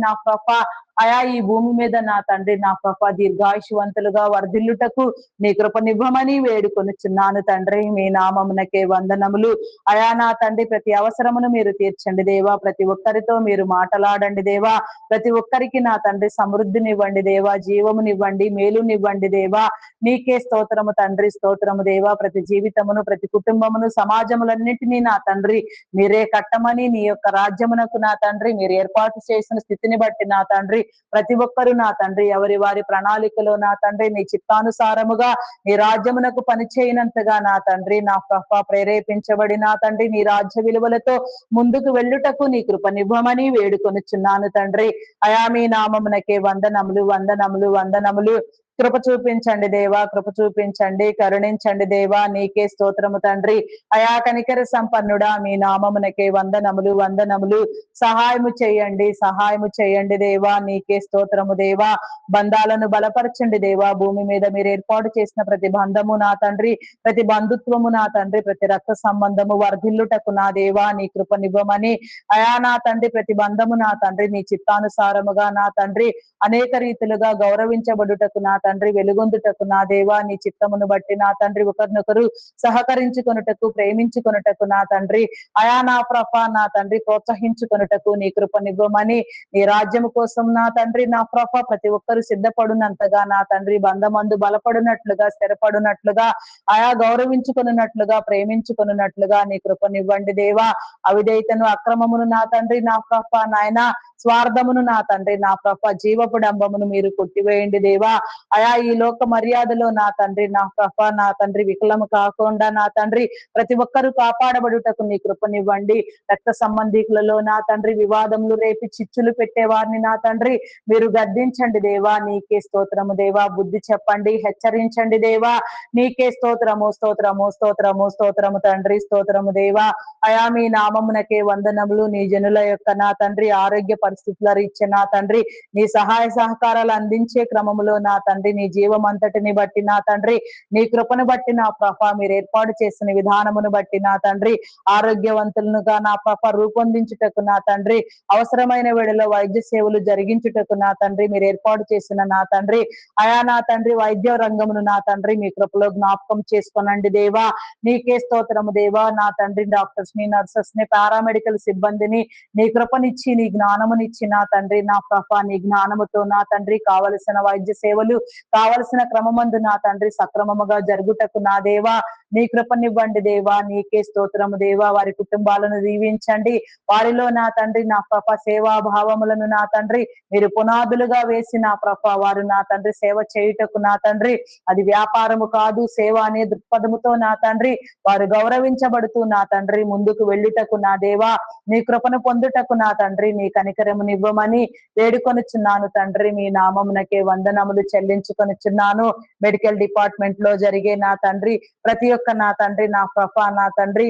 A: నా ప్రభా అయా ఈ భూమి మీద నా తండ్రి నా ప్రభ దీర్ఘాయుషవంతులుగా వర్ధిల్లుటకు నీ కృపనివ్వమని వేడుకొనుచున్నాను తండ్రి. మీ నామమునకే వందనములు. అయా నా తండ్రి ప్రతి అవసరమును మీరు తీర్చండి దేవా. ప్రతి ఒక్కరితో మీరు మాట్లాడండి దేవా. ప్రతి ఒక్కరికి నా తండ్రి సమృద్ధినివ్వండి దేవా, జీవమునివ్వండి, మేలునివ్వండి దేవా. నీకే స్తోత్రము తండ్రి, స్తోత్రము దేవా. ప్రతి జీవితమును, ప్రతి కుటుంబమును, సమాజములన్నింటినీ నా తండ్రి మీరే కట్టమని, నీ యొక్క రాజ్యమునకు నా తండ్రి మీరు ఏర్పాటు చేసిన స్థితిని బట్టి నా తండ్రి ప్రతి ఒక్కరు నా తండ్రి ఎవరి వారి ప్రణాళికలో నా తండ్రి నీ చిత్తానుసారముగా నీ రాజ్యమునకు పనిచేయనంతగా నా తండ్రి నా ప్రభ ప్రేరేపించబడి నా తండ్రి నీ రాజ్య విలువలతో ముందుకు వెళ్ళుటకు నీ కృపనివ్వమని వేడుకొనుచున్నాను తండ్రి. అయా మీ నామమునకే వందనములు, వందనములు, వందనములు. కృప చూపించండి దేవా, కృప చూపించండి, కరుణించండి దేవా. నీకే స్తోత్రము తండ్రి. అయా కనికర సంపన్నుడా మీ నామమునకే వందనములు, వందనములు. సహాయము చేయండి, సహాయము చేయండి దేవా. నీకే స్తోత్రము దేవా. బంధాలను బలపరచండి దేవా. భూమి మీద మీరు ఏర్పాటు చేసిన ప్రతి బంధము నా తండ్రి, ప్రతి బంధుత్వము నా తండ్రి, ప్రతి రక్త సంబంధము వర్ధిల్లుటకు నా దేవా నీ కృపనివ్వమని, అయా నా తండ్రి ప్రతి బంధము నా తండ్రి నీ చిత్తానుసారముగా నా తండ్రి అనేక రీతులుగా గౌరవించబడుటకు నా తండ్రి, వెలుగొందుటకు నా దేవా నీ చిత్తమును బట్టి నా తండ్రి ఒకరినొకరు సహకరించుకొనుటకు, ప్రేమించుకొనుటకు నా తండ్రి, అయా నా ప్రభ నా తండ్రి ప్రోత్సహించుకొనుటకు నీ కృపనివ్వమని, నీ రాజ్యము కోసం నా తండ్రి నా ప్రభ ప్రతి ఒక్కరు సిద్ధపడునంతగా నా తండ్రి బంధమందు బలపడునట్లుగా, స్థిరపడునట్లుగా, ఆయా గౌరవించుకొనున్నట్లుగా, ప్రేమించుకొనున్నట్లుగా నీ కృపనివ్వండి దేవా. అవిధేయతను, అక్రమమును నా తండ్రి నా ప్రభ నాయన స్వార్థమును నా తండ్రి నా ప్రభ జీవపు డంబమును మీరు కొట్టివేయండి దేవా. అయా ఈ లోక మర్యాదలో నా తండ్రి నా ప్రభ నా తండ్రి వికలము కాకుండా నా తండ్రి ప్రతి ఒక్కరూ కాపాడబడుటకు నీ కృపనివ్వండి. రక్త సంబంధికులలో నా తండ్రి వివాదములు రేపి చిచ్చులు పెట్టే వారిని నా తండ్రి మీరు గద్దించండి దేవా. నీకే స్తోత్రము దేవా. బుద్ధి చెప్పండి, హెచ్చరించండి దేవా. నీకే స్తోత్రము, స్తోత్రము, స్తోత్రము, స్తోత్రము తండ్రి, స్తోత్రము దేవా. అయా మీ నామమునకే వందనములు. నీ జనుల యొక్క నా తండ్రి ఆరోగ్య పరిస్థితుల రీత్యా నా తండ్రి నీ సహాయ సహకారాలు అందించే క్రమములో నా తండ్రి నీ జీవం అంతటిని బట్టి నా తండ్రి నీ కృపను బట్టి నా ప్రభ మీరు ఏర్పాటు చేసిన విధానమును బట్టి నా తండ్రి ఆరోగ్యవంతులనుగా నా ప్రభ రూపొందించుటకు నా తండ్రి అవసరమైన వేళలో వైద్య సేవలు జరిగించుటకు నా తండ్రి మీరు ఏర్పాటు చేసిన నా తండ్రి అయా నా తండ్రి వైద్య రంగమును నా తండ్రి మీ కృపలో జ్ఞాపకం చేసుకోనండి దేవా. నీకే స్తోత్రము దేవా. నా తండ్రి డాక్టర్స్ ని, నర్సెస్ ని, పారామెడికల్ సిబ్బందిని నీ కృపనిచ్చి, నీ జ్ఞానమునిచ్చి నా తండ్రి నా ప్రభ నీ జ్ఞానముతో నా తండ్రి కావలసిన వైద్య సేవలు కావలసిన క్రమమందు నా తండ్రి సక్రమముగా జరుగుటకు నా దేవా నీ కృపనివ్వండి దేవా. నీకే స్తోత్రము దేవా. వారి కుటుంబాలను దీవించండి. వారిలో నా తండ్రి నా ప్రభ సేవా భావములను నా తండ్రి మీరు పునాదులుగా వేసి నా ప్రభ వారు నా తండ్రి సేవ చేయుటకు నా తండ్రి అది వ్యాపారము కాదు, సేవ అనే దృక్పథముతో నా తండ్రి వారు గౌరవించబడుతూ నా తండ్రి ముందుకు వెళ్ళుటకు నా దేవా నీ కృపను పొందుటకు నా తండ్రి నీ కనికరమునివ్వమని వేడుకొనుచున్నాను తండ్రి. మీ నామమునకే వందనములు చెల్లించుకొనుచున్నాను. మెడికల్ డిపార్ట్మెంట్ లో జరిగే నా తండ్రి ప్రతి ఒక్క నా తండ్రి నా ప్రభ నా తండ్రి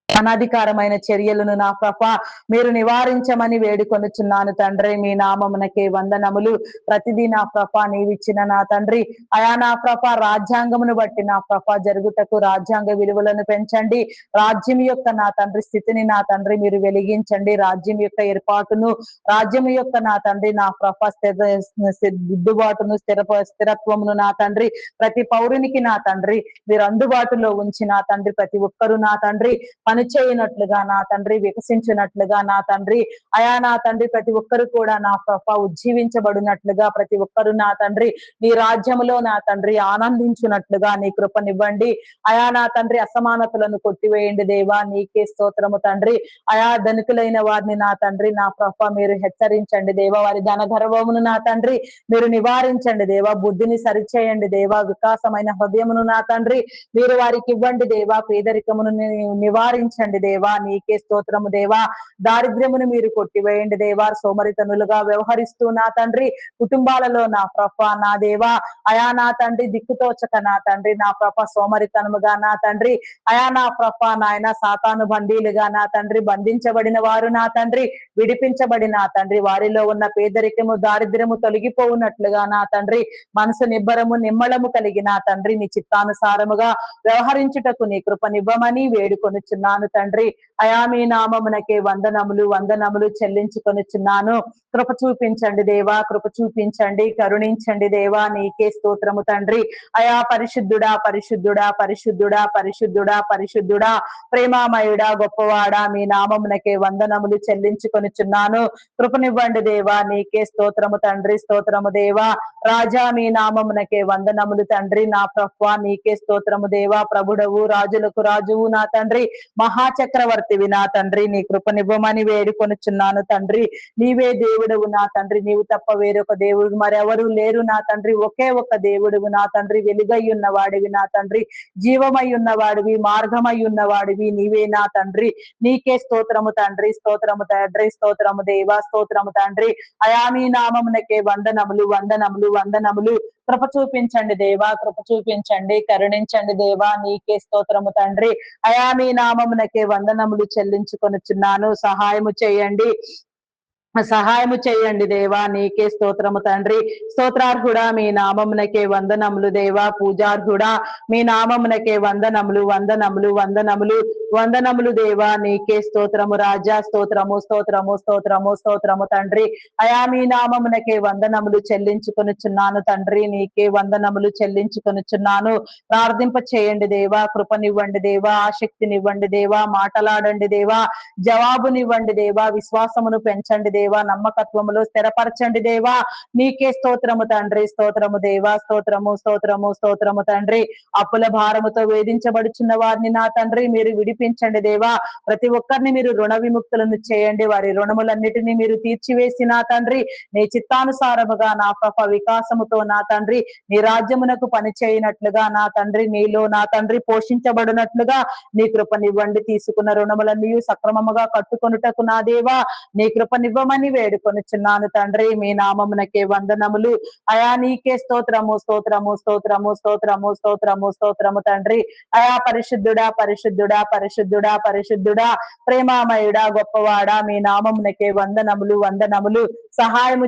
A: అనధికారమైన చర్యలను నా ప్రభ మీరు నివారించమని వేడుకొనుచున్నాను తండ్రి. మీ నామమునకే వందనములు. ప్రతిదీ నా ప్రభ నీవిచ్చిన నా తండ్రి అయా నా ప్రభ రాజ్యాంగమును బట్టి నా ప్రభ జరుగుటకు రాజ్యాంగ విలువలను పెంచండి. రాజ్యం యొక్క నా తండ్రి స్థితిని నా తండ్రి మీరు వెలిగించండి. రాజ్యం యొక్క ఏర్పాటును, రాజ్యం యొక్క నా తండ్రి నా ప్రభ దిద్దుబాటును, స్థిరత్వమును నా తండ్రి ప్రతి పౌరునికి నా తండ్రి మీరు అందుబాటులో ఉంచి నా తండ్రి ప్రతి ఒక్కరు నా తండ్రి పనిచేయనట్లుగా నా తండ్రి వికసించినట్లుగా నా తండ్రి అయా నా తండ్రి ప్రతి ఒక్కరు కూడా నా ప్రభ ఉజ్జీవించబడినట్లుగా ప్రతి ఒక్కరు నా తండ్రి నీ రాజ్యములో నా తండ్రి ఆనందించున్నట్లుగా నీ కృపనివ్వండి. అయా నా తండ్రి అసమానతలను కొట్టివేయండి దేవా. నీకే స్తోత్రము తండ్రి. అయా ధనికులైన వారిని నా తండ్రి నా ప్రభ మీరు హెచ్చరించండి దేవా. వారి ధన గర్వమును నా తండ్రి మీరు నివారించండి దేవా. బుద్ధిని సరిచేయండి దేవా. వికాసమైన హృదయమును నా తండ్రి మీరు వారికి ఇవ్వండి దేవా. పేదరికమును నివారించండి దేవా. నీకే స్తోత్రము దేవా. దారిద్ర్యమును మీరు కొట్టివేయండి దేవా. సోమరితనులుగా వ్యవహరిస్తూ నా తండ్రి కుటుంబాలలో నా ప్రభ నా దేవా అయా నా తండ్రి దిక్కుతోచక నా తండ్రి నా ప్రభ సోమరితనముగా నా తండ్రి అయా నా ప్రభ నాయన సాతాను బందీలుగా నా తండ్రి బంధించబడిన వారు నా తండ్రి విడిపించబడిన తండ్రి వారిలో ఉన్న పేదరికము దారిద్ర్యము తొలగిపోవునట్లుగా నా తండ్రి మనసు నిబ్బరము నిమ్మళము కలిగి నా తండ్రి నీ చిత్తానుసారముగా వ్యవహరించుటకు నీ కృపనివ్వమని వేడుకొనుచున్నాను చెల్లించుకొనుచున్నాను తండ్రి. అయా మీ నామమునకే వందనములు చెల్లించుకొనుచున్నాను. కృప చూపించండి దేవా, కృప చూపించండి, కరుణించండి దేవా, నీకే స్తోత్రము తండ్రి. అయా పరిశుద్ధుడా పరిశుద్ధుడా పరిశుద్ధుడా పరిశుద్ధుడా పరిశుద్ధుడా, ప్రేమామయుడా, గొప్పవాడా, మీ నామమునకే వందనములు చెల్లించుకొనుచున్నాను. కృపనివ్వండి దేవా, నీకే స్తోత్రము తండ్రి. స్తోత్రము దేవా. రాజా మీ నామమునకే వందనములు తండ్రి. నా ప్రభువా నీకే స్తోత్రము దేవా. ప్రభుడవు, రాజులకు రాజువు నా తండ్రి, మహాచక్రవర్తివి నా తండ్రి. నీ కృపనివ్వమని వేడుకొనుచున్నాను తండ్రి. నీవే దేవుడవు నా తండ్రి, నీవు తప్ప వేరొక దేవుడు మరెవరు లేరు నా తండ్రి. ఒకే ఒక దేవుడువు నా తండ్రి. వెలుగై ఉన్నవాడివి నా తండ్రి, జీవమై ఉన్నవాడివి, మార్గమై ఉన్నవాడివి నీవే నా తండ్రి. నీకే స్తోత్రము తండ్రి. స్తోత్రము తండ్రి. స్తోత్రము దేవా. స్తోత్రము తండ్రి. అయా మీ నామమునకే వందనములు. కృప చూపించండి దేవా, కృప చూపించండి, కరుణించండి దేవా, నీకే స్తోత్రము తండ్రి. అయా మీ నామమునకే వందనములు చెల్లించుకొనుచున్నాను. సహాయము చేయండి దేవా, నీకే స్తోత్రము తండ్రి. స్తోత్రార్హుడా మీ నామమునకే వందనములు దేవా. పూజార్హుడా మీ నామమునకే వందనములు దేవా, నీకే స్తోత్రము రాజా. స్తోత్రము తండ్రి. అయా మీ నామమునకే వందనములు చెల్లించుకొనుచున్నాను తండ్రి. నీకే వందనములు చెల్లించుకొనుచున్నాను. ప్రార్థింప చేయండి దేవా, కృపనివ్వండి దేవా, ఆసక్తినివ్వండి దేవా, మాటలాడండి దేవా, జవాబునివ్వండి దేవా, విశ్వాసమును పెంచండి దేవా, నమ్మకత్వములో స్థిరపరచండి దేవా. నీకే స్తోత్రము తండ్రి. స్తోత్రము దేవా. స్తోత్రము తండ్రి. అప్పుల భారముతో వేధించబడుచున్న వారిని నా తండ్రి మీరు విడిపించండి దేవా. ప్రతి ఒక్కరిని మీరు రుణ విముక్తులను చేయండి. వారి రుణములన్నిటినీ మీరు తీర్చివేసి నా తండ్రి, నీ చిత్తానుసారముగా నా కృప వికాసముతో నా తండ్రి, నీ రాజ్యమునకు పని చేయనట్లుగా నా తండ్రి, నీలో నా తండ్రి పోషించబడినట్లుగా నీ కృపనివ్వండి. తీసుకున్న రుణములన్నీ సక్రమముగా కట్టుకొనుటకు నా దేవా నీ కృపనివ్వమని వేడుకొనుచున్నాను తండ్రి. మీ నామమునకే వందనములు. అయా నీకే స్తోత్రము తండ్రి. అయా పరిశుద్ధుడా ప్రేమామయుడా, గొప్పవాడా, మీ నామమునకే వందనములు. సహాయము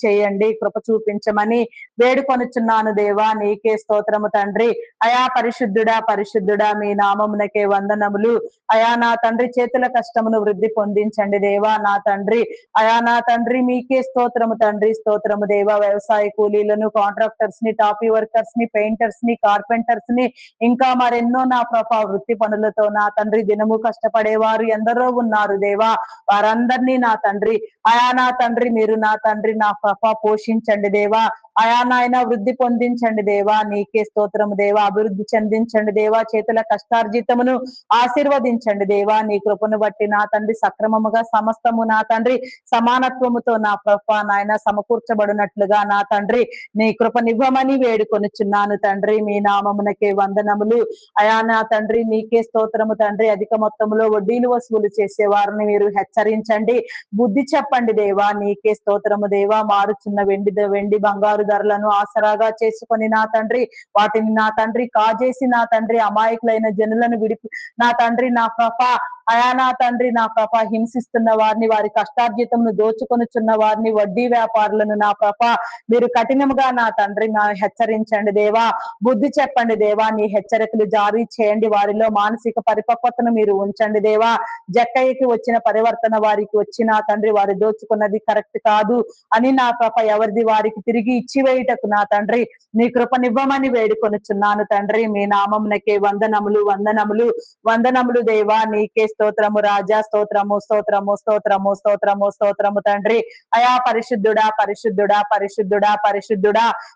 A: చేయండి, కృప చూపించమని వేడుకొనుచున్నాను దేవా. నీకే స్తోత్రము తండ్రి. అయా పరిశుద్ధుడా మీ నామమునకే వందనములు. అయా నా తండ్రి చేతుల కష్టమును వృద్ధి పొందించండి దేవా. నా తండ్రి, అయా నా తండ్రి మీకే స్తోత్రము తండ్రి. స్తోత్రము దేవా. వ్యవసాయ కూలీలను, కాంట్రాక్టర్స్ ని, టాపీ వర్కర్స్ ని, పెయింటర్స్ ని, కార్పెంటర్స్ ని, ఇంకా మరెన్నో నా ప్రభా వృత్తి పనులతో నా తండ్రి దినము కష్టపడేవారు ఎందరో ఉన్నారు దేవా. వారందరినీ నా తండ్రి, అయా నా తండ్రి మీరు నా తండ్రి నా ప్రభా పోషించండి దేవా. అయా నాయన వృద్ధి పొందించండి దేవా. నీకే స్తోత్రము దేవా. అభివృద్ధి చెందించండి దేవా. చేతుల కష్టార్జితమును ఆశీర్వదించండి దేవా. నీ కృపను బట్టి నా తండ్రి సక్రమముగా సమస్తము నా తండ్రి సమానత్వముతో నా ప్రభా నాయన సమకూర్చబడినట్లుగా నా తండ్రి నీ కృపనివ్వమని వేడుకొనుచున్నాను తండ్రి. మీ నామమునకే వందనములు. అయా నా తండ్రి నీకే స్తోత్రము తండ్రి. అధిక మొత్తంలో వడ్డీలు వసూలు చేసే వారిని మీరు హెచ్చరించండి, బుద్ధి చెప్పండి దేవా. నీకే స్తోత్రము దేవా. మారుచున్న వెండి బంగారు ధరలను ఆసరాగా చేసుకొని నా తండ్రి వాటిని నా తండ్రి కాజేసి నా తండ్రి అమాయకులైన జనులను నా తండ్రి నా ప్రభా, అయా నా తండ్రి నా ప్రభా హింసిస్తున్న వారిని, వారి కష్టార్జితమును దోచుకొనుచున్న వారిని, వడ్డీ వ్యాపారులను నా ప్రభా మీరు కఠినముగా నా తండ్రి నా హెచ్చరించండి దేవా. బుద్ధి చెప్పండి దేవా. నీ హెచ్చరికలు జారీ చేయండి. వారిలో మానసిక పరిపక్వతను మీరు ఉంచండి దేవా. జక్కయ్యకి వచ్చిన పరివర్తన వారికి వచ్చి నా తండ్రి వారు దోచుకున్నది కరెక్ట్ కాదు అని నా ప్రభ ఎవరిది వారికి తిరిగి ఇచ్చివేయుటకు నా తండ్రి నీ కృపనివ్వమని వేడుకొనుచున్నాను తండ్రి. మీ నామమునకే వందనములు దేవా. నీకే స్తోత్రము రాజా. స్తోత్రము తండ్రి. అయా పరిశుద్ధుడా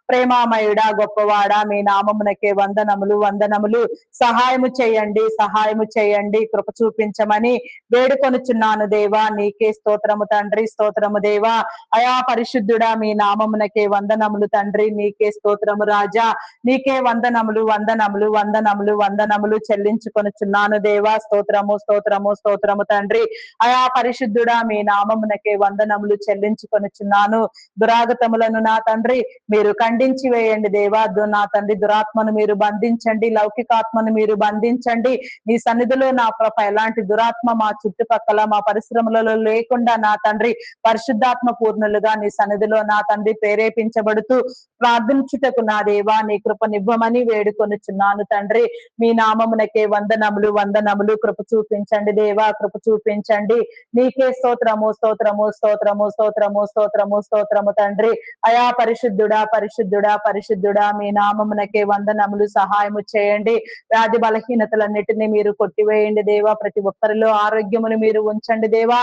A: ప్రేమామయుడా, గొప్పవాడా, మీ నామమునకే వందనములు. సహాయము చేయండి, కృప చూపించమని వేడుకొనుచున్నాను దేవా. నీకే స్తోత్రము తండ్రి. స్తోత్రము దేవా. అయా పరిశుద్ధుడా మీ నామమునకే వందనములు తండ్రి. నీకే స్తోత్రము రాజా. నీకే వందనములు చెల్లించుకొనుచున్నాను దేవా. స్తోత్రము స్తోత్రము స్తోత్రము తండ్రి. అయా పరిశుద్ధుడా మీ నామమునకే వందనములు చెల్లించుకొనుచున్నాను. దురాగతములను నా తండ్రి మీరు ఖండించి వేయండి దేవా. నా తండ్రి దురాత్మను మీరు బంధించండి, లౌకికాత్మను మీరు బంధించండి. నీ సన్నిధిలో నా ప్రభ ఎలాంటి దురాత్మ మా చుట్టుపక్కల మా పరిశ్రమలలో లేకుండా నా తండ్రి పరిశుద్ధాత్మ పూర్ణులుగా నీ సన్నిధిలో నా తండ్రి ప్రేరేపించబడుతూ ప్రార్థించుటకు నా దేవా నీ కృపనివ్వమని వేడుకొనుచున్నాను తండ్రి. మీ నామమునకే వందనములు వందనములు. కృప చూపించండి దేవా, కృప చూపించండి. నీకే స్తోత్రము స్తోత్రము స్తోత్రము స్తోత్రము స్తోత్రము స్తోత్రము తండ్రి. అయా పరిశుద్ధుడా పరిశుద్ధుడా పరిశుద్ధుడా మీ నామమునకే వందనములు. సహాయము చేయండి. వ్యాధి బలహీనతలన్నిటిని మీరు కొట్టివేయండి దేవా. ప్రతి ఒక్కరిలో ఆరోగ్యమును మీరు ఉంచండి దేవా.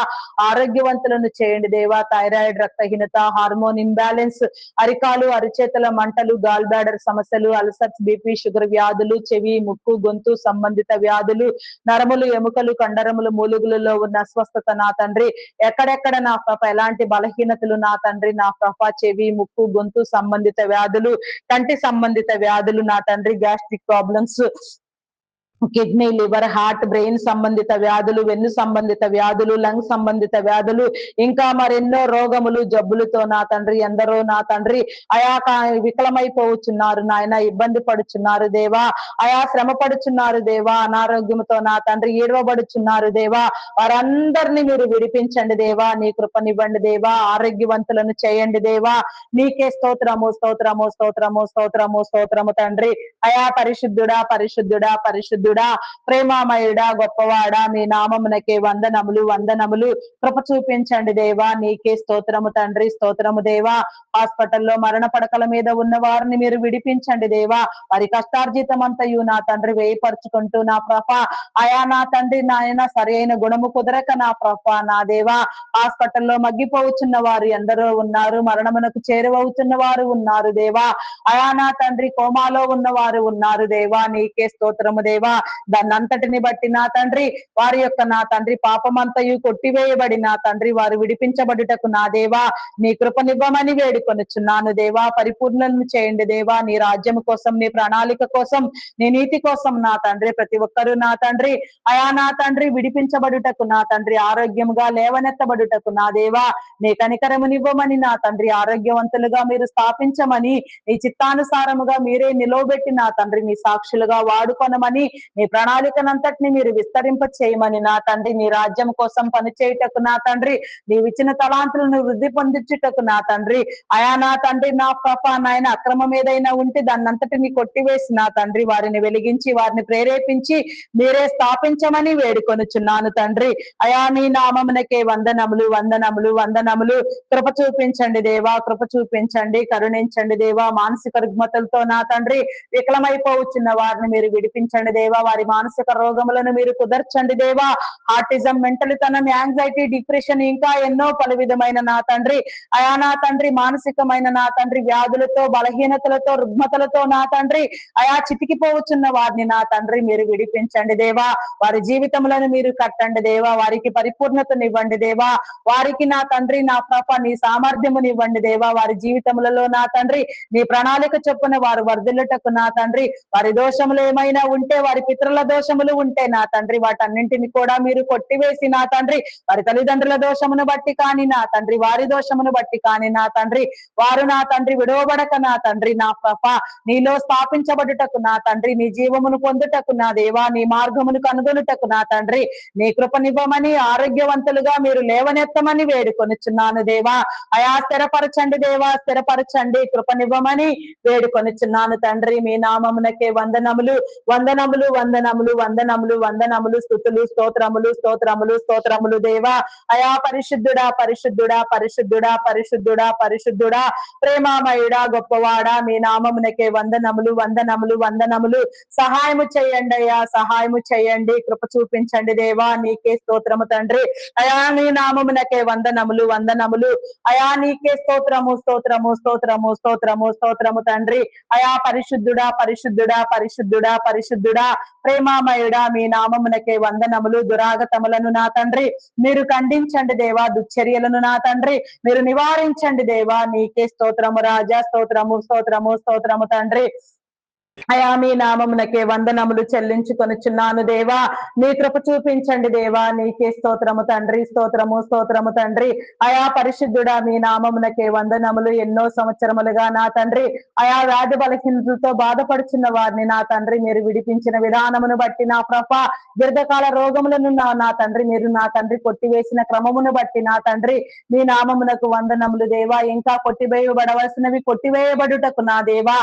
A: ఆరోగ్యవంతులను చేయండి దేవా. థైరాయిడ్, రక్తహీనత, హార్మోన్ ఇంబ్యాలెన్స్, అరికాలు అరిచేతుల మంటలు, గాల్ బ్లాడర్ సమస్యలు, అల్సర్స్, బీపీ, షుగర్ వ్యాధులు, చెవి, ముక్కు, గొంతు సంబంధిత వ్యాధులు, నరములు, ఎముకలు, కండరములు, మూలుగులలో ఉన్న అస్వస్థత నా తండ్రి ఎక్కడెక్కడ నా ప్రభ ఎలాంటి బలహీనతలు నా తండ్రి నా ప్రభ చెవి, ముక్కు, గొంతు సంబంధిత వ్యాధులు, కంటి సంబంధిత వ్యాధులు నా తండ్రి, gastric problems, kidney, liver, heart, brain సంబంధిత వ్యాధులు, వెన్ను సంబంధిత వ్యాధులు, లంగ్ సంబంధిత వ్యాధులు, ఇంకా మరెన్నో రోగములు జబ్బులతో నా తండ్రి ఎందరో నా తండ్రి అయా వికలమైపోవచ్చున్నారు నాయన, ఇబ్బంది పడుచున్నారు దేవా. అయా శ్రమ పడుచున్నారు దేవా. అనారోగ్యంతో నా తండ్రి ఏడవబడుచున్నారు దేవా. వారందరినీ మీరు విడిపించండి దేవా. నీ కృపనివ్వండి దేవా. ఆరోగ్యవంతులను చేయండి దేవా. నీకే స్తోత్రము స్తోత్రము స్తోత్రము స్తోత్రము స్తోత్రము తండ్రి. అయా పరిశుద్ధుడా పరిశుద్ధుడా పరిశుద్ధుడా ప్రేమామయుడా గొప్పవాడా మీ నామమునకే వందనములు వందనములు. కృప చూపించండి దేవా. నీకే స్తోత్రము తండ్రి స్తోత్రము దేవా. హాస్పిటల్లో మరణ పడకల మీద ఉన్న వారిని మీరు విడిపించండి దేవా. వారి కష్టార్జితం అంతయు నా తండ్రి వేయపరుచుకుంటూ నా ప్రభ అయా నా తండ్రి నాయన సరైన గుణము కుదరక నా ప్రభ నా దేవా హాస్పిటల్లో మగ్గిపోవచ్చున్న వారు ఎందరో ఉన్నారు. మరణమునకు చేరువవుతున్న వారు ఉన్నారు దేవా. అయా నా తండ్రి కోమాలో ఉన్న వారు ఉన్నారు దేవా. నీకే స్తోత్రము దేవా. దాన్నంతటిని బట్టి నా తండ్రి వారి యొక్క నా తండ్రి పాపమంతయు కొట్టివేయబడి నా తండ్రి వారు విడిపించబడుటకు నా దేవా నీ కృపనివ్వమని వేడుకొనుచున్నాను దేవా. పరిపూర్ణను చేయండి దేవా. నీ రాజ్యం కోసం, నీ ప్రణాళిక కోసం, నీ నీతి కోసం నా తండ్రి ప్రతి ఒక్కరూ నా తండ్రి అయా నా తండ్రి విడిపించబడుటకు నా తండ్రి ఆరోగ్యముగా లేవనెత్తబడుటకు నా దేవా నీ కనికరమునివ్వమని నా తండ్రి ఆరోగ్యవంతులుగా మీరు స్థాపించమని నీ చిత్తానుసారముగా మీరే నిలవబెట్టి నా తండ్రి మీ సాక్షులుగా వాడుకొనమని నీ ప్రణాళికనంతటిని మీరు విస్తరింప చేయమని నా తండ్రి నీ రాజ్యం కోసం పనిచేయుటకు నా తండ్రి నీవిచ్చిన తలాంతులను వృద్ధి పొందించుటకు నా తండ్రి అయా నా తండ్రి నా ప్రభ నాయన అక్రమం ఏదైనా ఉంటే దాన్నంతటిని కొట్టివేసి నా తండ్రి వారిని వెలిగించి వారిని ప్రేరేపించి మీరే స్థాపించమని వేడుకొనుచున్నాను తండ్రి. అయా మీ నామమునకే వందనములు వందనములు వందనములు. కృప చూపించండి దేవా. కృప చూపించండి. కరుణించండి దేవా. మానసిక రుగ్మతలతో నా తండ్రి వికలమైపోవచ్చున్న వారిని మీరు విడిపించండి దేవా. వారి మానసిక రోగములను మీరు కుదర్చండి దేవా. ఆర్టిజం, మెంటలితనం, యాంగ్జైటీ, డిప్రెషన్ ఇంకా ఎన్నో పలు విధమైన నా తండ్రి అయా నా తండ్రి మానసికమైన నా తండ్రి వ్యాధులతో, బలహీనతలతో, రుగ్మతలతో నా తండ్రి అయా చితికిపోవచ్చున్న వారిని నా తండ్రి మీరు విడిపించండి దేవా. వారి జీవితములను మీరు కట్టండి దేవా. వారికి పరిపూర్ణతనివ్వండి దేవా. వారికి నా తండ్రి నా ప్రభ నీ సామర్థ్యమునివ్వండి దేవా. వారి జీవితములలో నా తండ్రి నీ ప్రణాళిక చొప్పున వారు వర్ధిల్లుటకు నా తండ్రి వారి దోషములు ఏమైనా ఉంటే, వారి పితరుల దోషములు ఉంటే నా తండ్రి వాటన్నింటిని కూడా మీరు కొట్టివేసి నా తండ్రి వారి తల్లిదండ్రుల దోషమును బట్టి కానీ నా తండ్రి వారి దోషమును బట్టి కానీ నా తండ్రి వారు నా తండ్రి విడవబడక నా తండ్రి నా ప్రభ నీలో స్థాపించబడుటకు నా తండ్రి నీ జీవమును పొందుటకు నా దేవా నీ మార్గమును కనుగొనుటకు నా తండ్రి నీ కృపనివ్వమని ఆరోగ్యవంతులుగా మీరు లేవనెత్తమని వేడుకొనుచున్నాను దేవా. అయా స్థిరపరచండి దేవా. స్థిరపరచండి. కృపనివ్వమని వేడుకొనుచున్నాను తండ్రి. మీ నామమునకే వందనములు వందనములు వందనములు వందనములు వందనములు. స్తుతులు స్తోత్రములు స్తోత్రములు స్తోత్రములు దేవా. అయా పరిశుద్ధుడా పరిశుద్ధుడా పరిశుద్ధుడా పరిశుద్ధుడా పరిశుద్ధుడా ప్రేమామయుడా గొప్పవాడా మీ నామమునకే వందనములు వందనములు వందనములు. సహాయము చేయండి అయ్యా. సహాయము చేయండి. కృప చూపించండి దేవా. నీకే స్తోత్రము తండ్రి. అయా నీ నామమునకే వందనములు వందనములు. అయా నీకే స్తోత్రము స్తోత్రము స్తోత్రము స్తోత్రము స్తోత్రము తండ్రి. అయా పరిశుద్ధుడా పరిశుద్ధుడా పరిశుద్ధుడా పరిశుద్ధుడా ప్రేమామయుడా మీ నామమునకే వందనములు. దురాగతములను నా తండ్రి మీరు ఖండించండి దేవా. దుశ్చర్యలను నా తండ్రి మీరు నివారించండి దేవా. నీకే స్తోత్రము రాజా. స్తోత్రము స్తోత్రము స్తోత్రము తండ్రి. అయా మీ నామమునకే వందనములు చెల్లించుకొనుచున్నాను దేవా. నీ కృప చూపించండి దేవా. నీకే స్తోత్రము తండ్రి, స్తోత్రము స్తోత్రము తండ్రి. అయా పరిశుద్ధుడా మీ నామమునకే వందనములు. ఎన్నో సంవత్సరములుగా నా తండ్రి అయా వ్యాధి బలహీనతలతో బాధపడుచున్న వారిని నా తండ్రి మీరు విడిపించిన విధానమును బట్టి నా ప్రభ, దీర్ఘకాల రోగములను నా తండ్రి మీరు నా తండ్రి కొట్టివేసిన క్రమమును బట్టి నా తండ్రి మీ నామమునకు వందనములు దేవా. ఇంకా కొట్టివేయబడవలసినవి కొట్టివేయబడుటకు నా దేవా,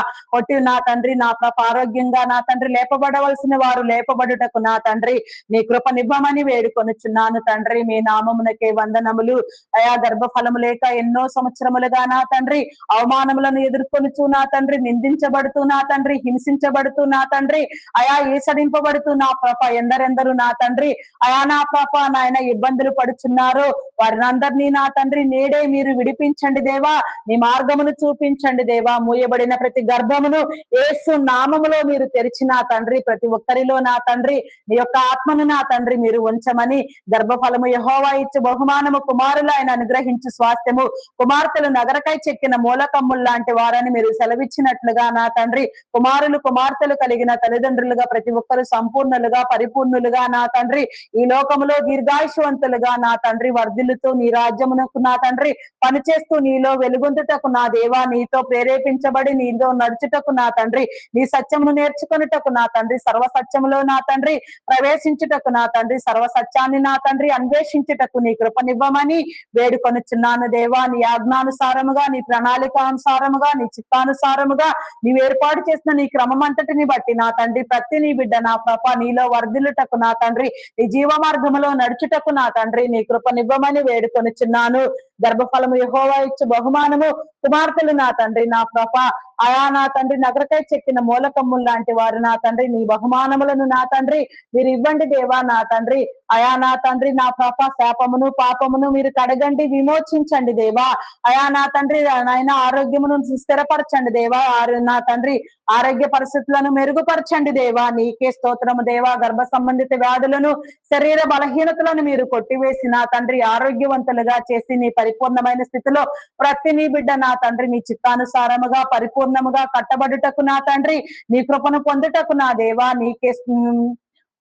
A: నా తండ్రి నా ప్రభ ఆరోగ్యంగా నా తండ్రి లేపబడవలసిన వారు లేపబడుటకు నా తండ్రి నీ కృపనివ్వమని వేడుకొనుచున్నాను తండ్రి. మీ నామమునకే వందనములు. అయా గర్భఫలము లేక ఎన్నో సంవత్సరములుగా నా తండ్రి అవమానములను ఎదుర్కొనుచు నా తండ్రి నిందించబడుతూ నా తండ్రి హింసించబడుతూ నా తండ్రి అయా ఈసడింపబడుతూ నా ప్రభ ఎందరెందరూ నా తండ్రి అయా నా ప్రభ నాయన ఇబ్బందులు పడుచున్నారు. వారినందరినీ నా తండ్రి నేడే మీరు విడిపించండి దేవా. నీ మార్గమును చూపించండి దేవా. మూయబడిన ప్రతి గర్భమును యేసు నామములో మీరు తెరిచిన తండ్రి ప్రతి ఒక్కరిలో నా తండ్రి నీ యొక్క ఆత్మను నా తండ్రి మీరు ఉంచమని, గర్భఫలము యెహోవా ఇచ్చు బహుమానము కుమారులు ఆయన అనుగ్రహించు స్వాస్థ్యము, కుమార్తెలు నగరకై చెక్కిన మూలకమ్ములు లాంటి వారని మీరు సెలవిచ్చినట్లుగా నా తండ్రి కుమారులు కుమార్తెలు కలిగిన తల్లిదండ్రులుగా ప్రతి ఒక్కరు సంపూర్ణులుగా పరిపూర్ణులుగా నా తండ్రి ఈ లోకములో దీర్ఘాయుషవంతులుగా నా తండ్రి వర్ధిల్లుతూ నీ రాజ్యమునకు నా తండ్రి పనిచేస్తూ నీలో వెలుగొందుటకు నా దేవా, నీతో ప్రేరేపించబడి నీతో నడుచుటకు నా తండ్రి నీ సత్యమును నేర్చుకొనుటకు నా తండ్రి సర్వ సత్యములో నా తండ్రి ప్రవేశించుటకు నా తండ్రి సర్వ సత్యాన్ని నా తండ్రి అన్వేషించుటకు నీ కృపనివ్వమని వేడుకొనుచున్నాను దేవా. నీ ఆజ్ఞానుసారముగా నీ ప్రణాళికానుసారముగా నీ చిత్తానుసారముగా నీవు ఏర్పాటు చేసిన నీ క్రమం అంతటిని బట్టి నా తండ్రి ప్రతి నీ బిడ్డ నా ప్రభ నీలో వర్ధిల్లుటకు నా తండ్రి నీ జీవ మార్గములో నడుచుటకు నా తండ్రి నీ కృపనివ్వమని వేడుకొనుచున్నాను. గర్భఫలము యెహోవా ఇచ్చు బహుమానము కుమార్తెలు నా తండ్రి నా ప్రభ అయా నా తండ్రి నగరకై చెక్కిన మూలకమ్ములు లాంటి వారు నా తండ్రి నీ బహుమానములను నా తండ్రి మీరు ఇవ్వండి దేవా. నా తండ్రి అయా నా తండ్రి నా ప్రభ శాపమును పాపమును మీరు కడగండి, విమోచించండి దేవా. అయా నా తండ్రి నాయన ఆరోగ్యమును స్థిరపరచండి దేవా. నా తండ్రి ఆరోగ్య పరిస్థితులను మెరుగుపరచండి దేవా. నీకే స్తోత్రము దేవా. గర్భ సంబంధిత వ్యాధులను శరీర బలహీనతలను మీరు కొట్టివేసి నా తండ్రి ఆరోగ్యవంతులుగా చేసి నీ పరిపూర్ణమైన స్థితిలో ప్రతి నీ బిడ్డ నా తండ్రి నీ చిత్తానుసారముగా పరిపూర్ణముగా కట్టబడుటకు నా తండ్రి నీ కృపను పొందుటకు నా దేవా నీకే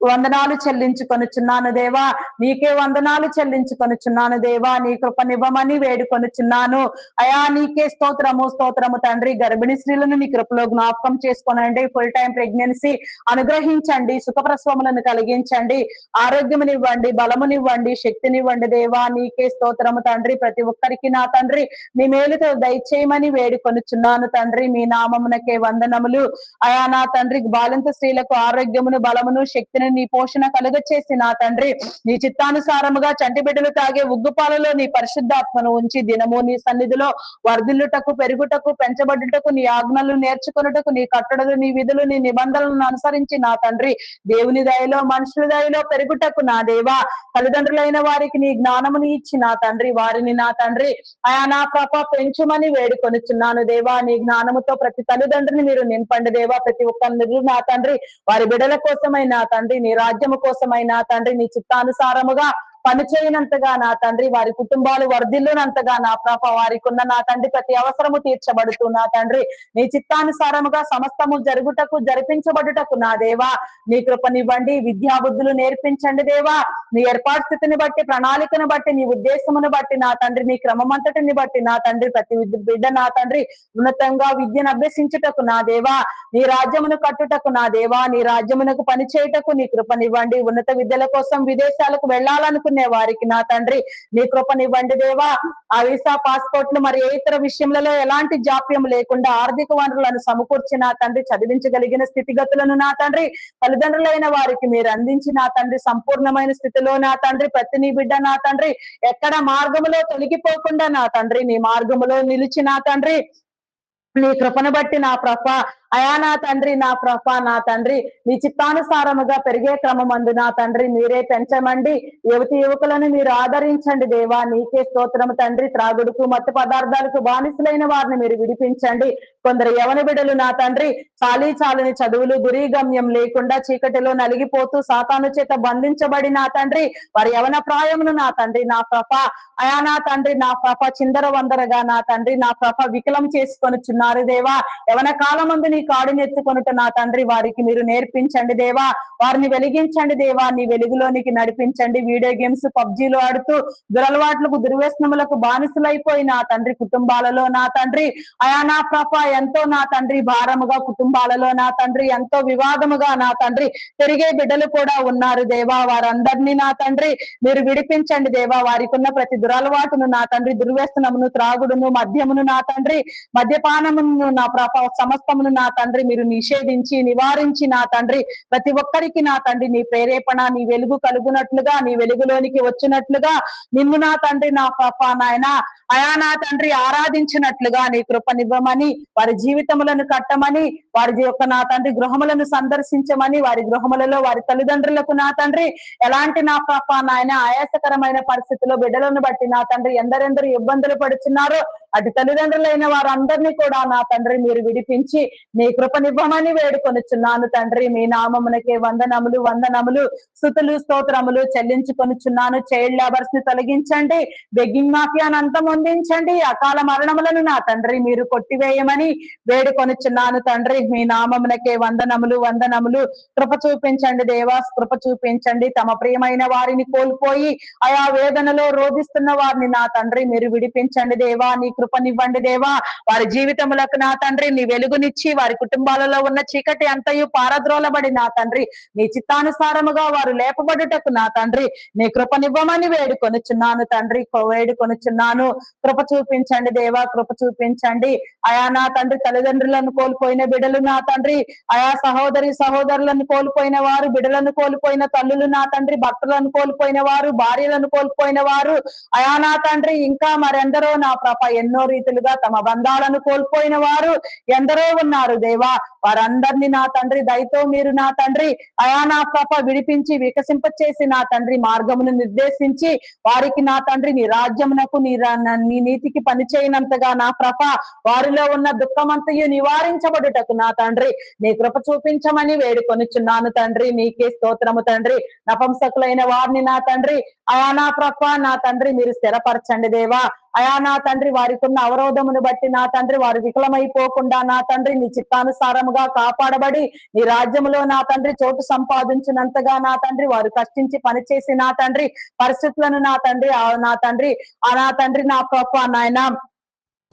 A: వందనాలు చెల్లించుకొనుచున్నాను దేవా. నీకే వందనాలు చెల్లించుకొనుచున్నాను దేవా. నీ కృపనివ్వమని వేడుకొనుచున్నాను. అయా నీకే స్తోత్రము స్తోత్రము తండ్రి. గర్భిణీ స్త్రీలను నీ కృపలో జ్ఞాపకం చేసుకోనండి. ఫుల్ టైం ప్రెగ్నెన్సీ అనుగ్రహించండి, సుఖప్రసవములను కలిగించండి, ఆరోగ్యమునివ్వండి, బలమునివ్వండి, శక్తినివ్వండి దేవా. నీకే స్తోత్రము తండ్రి. ప్రతి ఒక్కరికి నా తండ్రి నీ మేలుతో దయచేయమని వేడుకొనుచున్నాను తండ్రి. మీ నామమునకే వందనములు. అయా నా తండ్రి బాలింత స్త్రీలకు ఆరోగ్యమును బలమును శక్తిని నీ పోషణ కలుగచేసి నా తండ్రి నీ చిత్తానుసారముగా చంటి బిడ్డలు తాగే ఉగ్గుపాలలో నీ పరిశుద్ధాత్మను ఉంచి దినము నీ సన్నిధిలో వర్ధిల్లుటకు పెరుగుటకు పెంచబడుటకు నీ ఆజ్ఞలు నేర్చుకొనుటకు నీ కట్టడలు నీ విధులు నీ నిబంధనలను అనుసరించి నా తండ్రి దేవుని దయలో మనుషుల దయలో పెరుగుటకు నా దేవా. తల్లిదండ్రులైన వారికి నీ జ్ఞానముని ఇచ్చి నా తండ్రి వారిని నా తండ్రి ఆయా నా ప్రభ పెంచుమని వేడుకొనుచున్నాను దేవా. నీ జ్ఞానముతో ప్రతి తల్లిదండ్రిని మీరు నింపండి దేవా. ప్రతి ఒక్కరిని నా తండ్రి వారి బిడ్డల కోసమై నా తండ్రి నీ రాజ్యము కోసమై నా తండ్రి నీ చిత్తానుసారముగా పనిచేయనంతగా నా తండ్రి వారి కుటుంబాలు వర్ధిల్లునంతగా నా ప్రభ వారికి ఉన్న నా తండ్రి ప్రతి అవసరము తీర్చబడుతూ నా తండ్రి నీ చిత్తానుసారముగా సమస్తము జరుగుటకు జరిపించబడుటకు నా దేవా నీ కృపనివ్వండి. విద్యాబుద్ధులు నేర్పించండి దేవా. నీ ఏర్పాటు స్థితిని బట్టి ప్రణాళికను బట్టి నీ ఉద్దేశమును బట్టి నా తండ్రి నీ క్రమమంతటిని బట్టి నా తండ్రి ప్రతి బిడ్డ నా తండ్రి ఉన్నతంగా విద్యను అభ్యసించుటకు నా దేవా. నీ రాజ్యమును కట్టుటకు నా దేవా. నీ రాజ్యమునకు పనిచేయుటకు నీ కృపనివ్వండి. ఉన్నత విద్యల కోసం విదేశాలకు వెళ్ళాలనుకునే వారికి నా తండ్రి నీ కృపనివ్వండి దేవా. ఆ వీసా పాస్పోర్ట్లు మరి ఏ ఇతర విషయములలో ఎలాంటి జాప్యం లేకుండా ఆర్థిక వనరులను సమకూర్చి నా తండ్రి చదివించగలిగిన స్థితిగతులను నా తండ్రి తల్లిదండ్రులైన వారికి మీరు అందించి నా తండ్రి సంపూర్ణమైన స్థితిలో నా తండ్రి ప్రతి నీ బిడ్డ నా తండ్రి ఎక్కడ మార్గములో తొలగిపోకుండా నా తండ్రి నీ మార్గములో నిలిచి నా తండ్రి నీ కృపను బట్టి నా ప్రభ అయా నా తండ్రి నా ప్రభ నా తండ్రి నీ చిత్తానుసారముగా పెరిగే క్రమమందు నా తండ్రి మీరే పెంచమండి. యువతి యువకులను మీరు ఆదరించండి దేవా. నీకే స్తోత్రము తండ్రి. త్రాగుడుకు మత్తు పదార్థాలకు బానిసలైన వారిని మీరు విడిపించండి. కొందరు యవన బిడ్డలు నా తండ్రి చాలని చదువులు గురీగమ్యం లేకుండా చీకటిలో నలిగిపోతూ సాతాను చేత బంధించబడి నా తండ్రి వారి యవన ప్రాయమును నా తండ్రి నా ప్రభ అయా నా తండ్రి నా ప్రభ చిందర వందరగా నా తండ్రి నా ప్రభ వికలం చేసుకొనుచున్నారు దేవా. యవన కాలమందు నీ నీ కాడిని ఎత్తుకొనుట నా తండ్రి వారికి మీరు నేర్పించండి దేవా. వారిని వెలిగించండి దేవా, నీ వెలుగులోనికి నడిపించండి. వీడియో గేమ్స్ పబ్జీలు ఆడుతూ దురలవాట్లకు దుర్వ్యసనములకు బానిసలైపోయి నా తండ్రి కుటుంబాలలో నా తండ్రి అయా నా ప్రభ ఎంతో నా తండ్రి భారముగా కుటుంబాలలో నా తండ్రి ఎంతో వివాదముగా నా తండ్రి పెరిగే బిడ్డలు కూడా ఉన్నారు దేవా. వారందరినీ నా తండ్రి మీరు విడిపించండి దేవా. వారికి ఉన్న ప్రతి దురలవాటును నా తండ్రి దుర్వ్యసనమును త్రాగుడును మద్యమును నా తండ్రి మద్యపానమును నా ప్రభ సమస్తమును నా తండ్రి మీరు నిషేధించి నివారించి నా తండ్రి ప్రతి ఒక్కరికి నా తండ్రి నీ ప్రేరేపణ నీ వెలుగు కలుగునట్లుగా నీ వెలుగులోనికి వచ్చినట్లుగా నిన్ను నా తండ్రి నా ప్రభ నాయన అయా నా తండ్రి ఆరాధించినట్లుగా నీ కృపనివ్వమని వారి జీవితములను కట్టమని వారి యొక్క నా తండ్రి గృహములను సందర్శించమని వారి గృహములలో వారి తల్లిదండ్రులకు నా తండ్రి ఎలాంటి నా ప్రభ నాయన ఆయాసకరమైన పరిస్థితిలో బిడ్డలను బట్టి నా తండ్రి ఎందరెందరూ ఇబ్బందులు పడుతున్నారో అటు తల్లిదండ్రులైన వారందరినీ కూడా నా తండ్రి మీరు విడిపించి నీ కృపనివ్వమని వేడుకొనుచున్నాను తండ్రి. మీ నామమునకే వందనములు వందనములు స్తుతులు స్తోత్రములు చెల్లించుకొనుచున్నాను. చైల్డ్ లేబర్స్ ని తొలగించండి, బెగ్గింగ్ మాఫియాను అంతమొందించండి, అకాల మరణములను నా తండ్రి మీరు కొట్టివేయమని వేడుకొనుచున్నాను తండ్రి. మీ నామమునకే వందనములు వందనములు. కృప చూపించండి దేవా, కృప చూపించండి. తమ ప్రియమైన వారిని కోల్పోయి ఆయా వేదనలో రోధిస్తున్న వారిని నా తండ్రి మీరు విడిపించండి దేవా. నీ కృపనివ్వండి దేవా. వారి జీవితములకు నా తండ్రి నీ వెలుగునిచ్చి వారి కుటుంబాలలో ఉన్న చీకటి అంతయు పారద్రోలబడి నా తండ్రి నీ చిత్తానుసారముగా వారు లేపబడుటకు నా తండ్రి నీ కృపనివ్వమని వేడుకొనుచున్నాను తండ్రి, వేడుకొనుచున్నాను. కృప చూపించండి దేవా, కృప చూపించండి. ఆయా నా తండ్రి తల్లిదండ్రులను కోల్పోయిన బిడ్డలు నా తండ్రి, ఆయా సహోదరులను కోల్పోయిన వారు, బిడ్డలను కోల్పోయిన తల్లులు నా తండ్రి, భర్తలను కోల్పోయిన వారు, భార్యలను కోల్పోయిన వారు, ఆయా నా తండ్రి ఇంకా మరెందరో నా ప్రభ ఎన్నో రీతిలుగా తమ బంధాలను కోల్పోయిన వారు ఎందరో ఉన్నారు దేవా. వారందరినీ నా తండ్రి దయతో మీరు నా తండ్రి అయా నా ప్రభ విడిపించి వికసింపచేసి నా తండ్రి మార్గమును నిర్దేశించి వారికి నా తండ్రి నీ రాజ్యమునకు నీ నీతికి పనిచేయనంతగా నా ప్రభ వారిలో ఉన్న దుఃఖమంతయు నివారించబడుటకు నా తండ్రి నీ కృప చూపించమని వేడుకొనుచున్నాను తండ్రి. నీకే స్తోత్రము తండ్రి. నపంసకులైన వారిని నా తండ్రి అయా నా ప్రభ నా తండ్రి మీరు స్థిరపరచండి దేవా. అయా నా తండ్రి వారికి ఉన్న అవరోధమును బట్టి నా తండ్రి వారు విఫలమైపోకుండా నా తండ్రి నీ చిత్తానుసారముగా కాపాడబడి నీ రాజ్యములో నా తండ్రి చోటు సంపాదించినంతగా నా తండ్రి వారు కష్టించి పనిచేసి నా తండ్రి పరిస్థితులను నా తండ్రి నా ప్రభ నాయన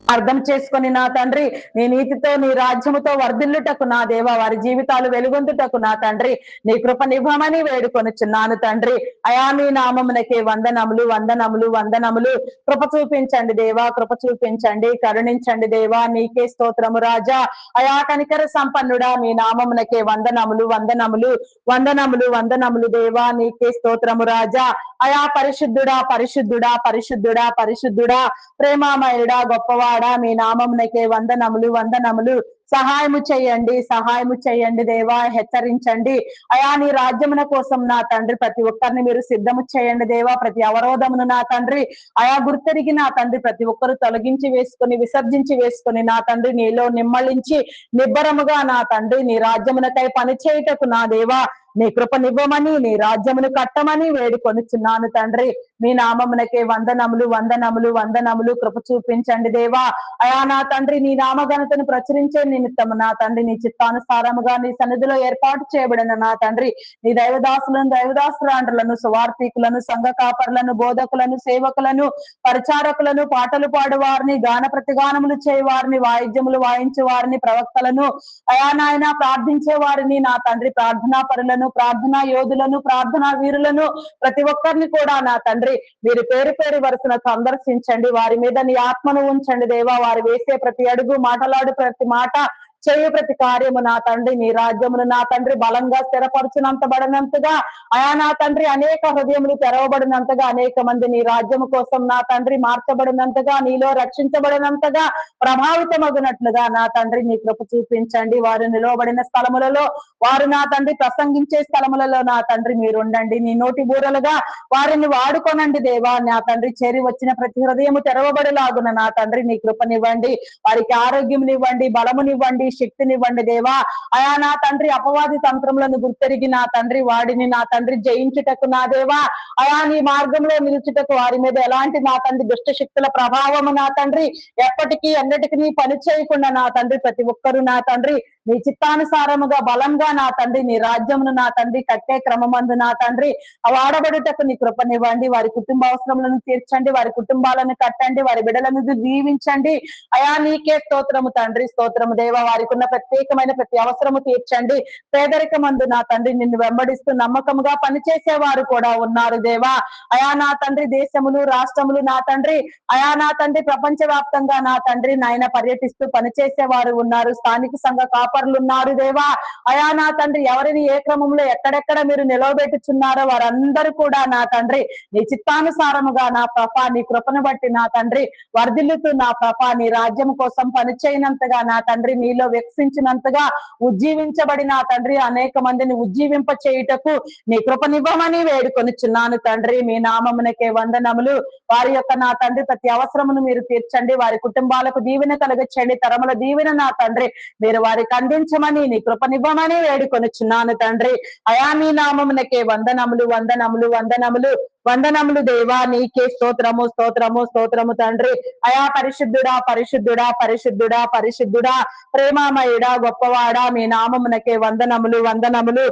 A: అర్థం చేసుకొని నా తండ్రి నీ నీతితో నీ రాజ్యముతో వర్ధిల్లుటకు నా దేవ వారి జీవితాలు వెలుగొందుటకు నా తండ్రి నీ కృపనివ్వమని వేడుకొనుచున్నాను తండ్రి. అయా మీ నామమునకే వందనములు వందనములు వందనములు. కృప చూపించండి దేవా, కృప చూపించండి, కరుణించండి దేవా. నీకే స్తోత్రము రాజా. అయా కనికర సంపన్నుడా మీ నామమునకే వందనములు వందనములు వందనములు వందనములు దేవా. నీకే స్తోత్రము రాజా. అయా పరిశుద్ధుడా పరిశుద్ధుడా పరిశుద్ధుడా పరిశుద్ధుడా ప్రేమామయుడా గొప్పవాడా మీ నామమునకే వందనములు వందనములు. సహాయము చేయండి దేవా, హెచ్చరించండి అయా నీ రాజ్యమున కోసం నా తండ్రి ప్రతి ఒక్కరిని మీరు సిద్ధము చేయండి దేవా. ప్రతి అవరోధమును నా తండ్రి అయా గుర్తెరిగి నా తండ్రి ప్రతి ఒక్కరు తొలగించి వేసుకొని విసర్జించి వేసుకొని నా తండ్రి నీలో నిమ్మళించి నిబ్బరముగా నా తండ్రి నీ రాజ్యమునకై పనిచేయుటకు నా దేవా నీ కృపనివ్వమని నీ రాజ్యమును కట్టమని వేడుకొనుచున్నాను తండ్రి. మీ నామమునకే వందనములు వందనములు వందనములు. కృప చూపించండి దేవా. అయా నా తండ్రి నీ నామఘనతను ప్రచురించే నిమిత్తము నా తండ్రి నీ చిత్తానుసారముగా నీ సన్నిధిలో ఏర్పాటు చేయబడిన నా తండ్రి నీ దైవదాసులను దైవదాసురాండ్రులను సువార్థికులను సంఘ కాపరులను బోధకులను సేవకులను పరిచారకులను పాటలు పాడువారిని గాన ప్రతిగానములు చేయవారిని వాయిద్యములు వాయించే వారిని ప్రవక్తలను అయా నాయన ప్రార్థించే వారిని నా తండ్రి ప్రార్థనా పరులను ప్రార్థనా యోధులను ప్రార్థనా వీరులను ప్రతి ఒక్కరిని కూడా నా తండ్రి మీరు పేరు పేరు వరుసన సందర్శించండి. వారి మీద నీ ఆత్మను ఉంచండి దేవా. వారు వేసే ప్రతి అడుగు మాటలాడు ప్రతి మాట చేయు ప్రతి కార్యము నా తండ్రి నీ రాజ్యమును నా తండ్రి బలంగా స్థిరపరచునంతబడినంతగా అయా నా తండ్రి అనేక హృదయములు తెరవబడినంతగా అనేక మంది నీ రాజ్యము కోసం నా తండ్రి మార్చబడినంతగా నీలో రక్షించబడినంతగా ప్రభావితమగునట్లుగా నా తండ్రి నీ కృప చూపించండి. వారు నిలవబడిన స్థలములలో వారు నా తండ్రి ప్రసంగించే స్థలములలో నా తండ్రి మీరు ఉండండి. నీ నోటి బూరలుగా వారిని వాడుకోనండి దేవా. నా తండ్రి చేరి వచ్చిన ప్రతి హృదయము తెరవబడిలాగున నా తండ్రి నీ కృపనివ్వండి. వారికి ఆరోగ్యమునివ్వండి, బలమునివ్వండి, శక్తినివ్వండి దేవా. అయా నా తండ్రి అపవాది తంత్రములను గుర్తెరిగి నా తండ్రి వాడిని నా తండ్రి జయించుటకు నా దేవా, అయా నీ మార్గంలో నిలుచుటకు వారి మీద ఎలాంటి నా తండ్రి దుష్ట శక్తుల ప్రభావము నా తండ్రి ఎప్పటికీ అన్నిటికీ పని చేయకుండా నా తండ్రి ప్రతి ఒక్కరు నా తండ్రి నీ చిత్తానుసారముగా బలంగా నా తండ్రి నీ రాజ్యమును నా తండ్రి కట్టే క్రమమందు నా తండ్రి వాడబడుటకు నీ కృపనివ్వండి. వారి కుటుంబ అవసరములను తీర్చండి, వారి కుటుంబాలను కట్టండి, వారి బిడ్డలను దీవించండి. అయా నీకే స్తోత్రము తండ్రి, స్తోత్రము దేవా. వారికి ఉన్న ప్రత్యేకమైన ప్రతి అవసరము తీర్చండి. పేదరికమందు నా తండ్రి నిన్ను వెంబడిస్తూ నమ్మకముగా పనిచేసేవారు కూడా ఉన్నారు దేవా. అయా నా తండ్రి దేశములు రాష్ట్రములు నా తండ్రి, అయా నా తండ్రి ప్రపంచ వ్యాప్తంగా నా తండ్రి నాయన పర్యటిస్తూ పనిచేసేవారు ఉన్నారు. స్థానిక సంఘ కాపర్లు ఉన్నారు దేవా. అయా నా తండ్రి ఎవరిని ఏ క్రమంలో ఎక్కడెక్కడ మీరు నిలవబెట్టుచున్నారో వారందరూ కూడా నా తండ్రి నీ చిత్తానుసారముగా నా ప్రభా నీ కృపను బట్టి నా తండ్రి వర్ధిల్లుతూ నా ప్రభా నీ రాజ్యం కోసం పనిచేయనంతగా నా తండ్రి మీలో వికసించినంతగా ఉజ్జీవించబడి నా తండ్రి అనేక మందిని ఉజ్జీవింప చేయుటకు నీ కృపనివ్వమని వేడుకొనిచున్నాను తండ్రి. మీ నామమునకే వందనములు. వారి యొక్క నా తండ్రి ప్రతి అవసరమును మీరు తీర్చండి, వారి కుటుంబాలకు దీవెన కలగచ్చండి, తరముల దీవెన నా తండ్రి మీరు వారికి అందించమని నీ కృపనివ్వమని వేడుకొనిచున్నాను తండ్రి. అయా మీ నామమునకే వందనములు వందనములు వందనములు వందనములు దేవా. నీకే స్తోత్రము స్తోత్రము స్తోత్రము తండ్రి. అయా పరిశుద్ధుడా పరిశుద్ధుడా పరిశుద్ధుడా పరిశుద్ధుడా ప్రేమామయుడా గొప్పవాడా మీ నామమునకే వందనములు వందనములు.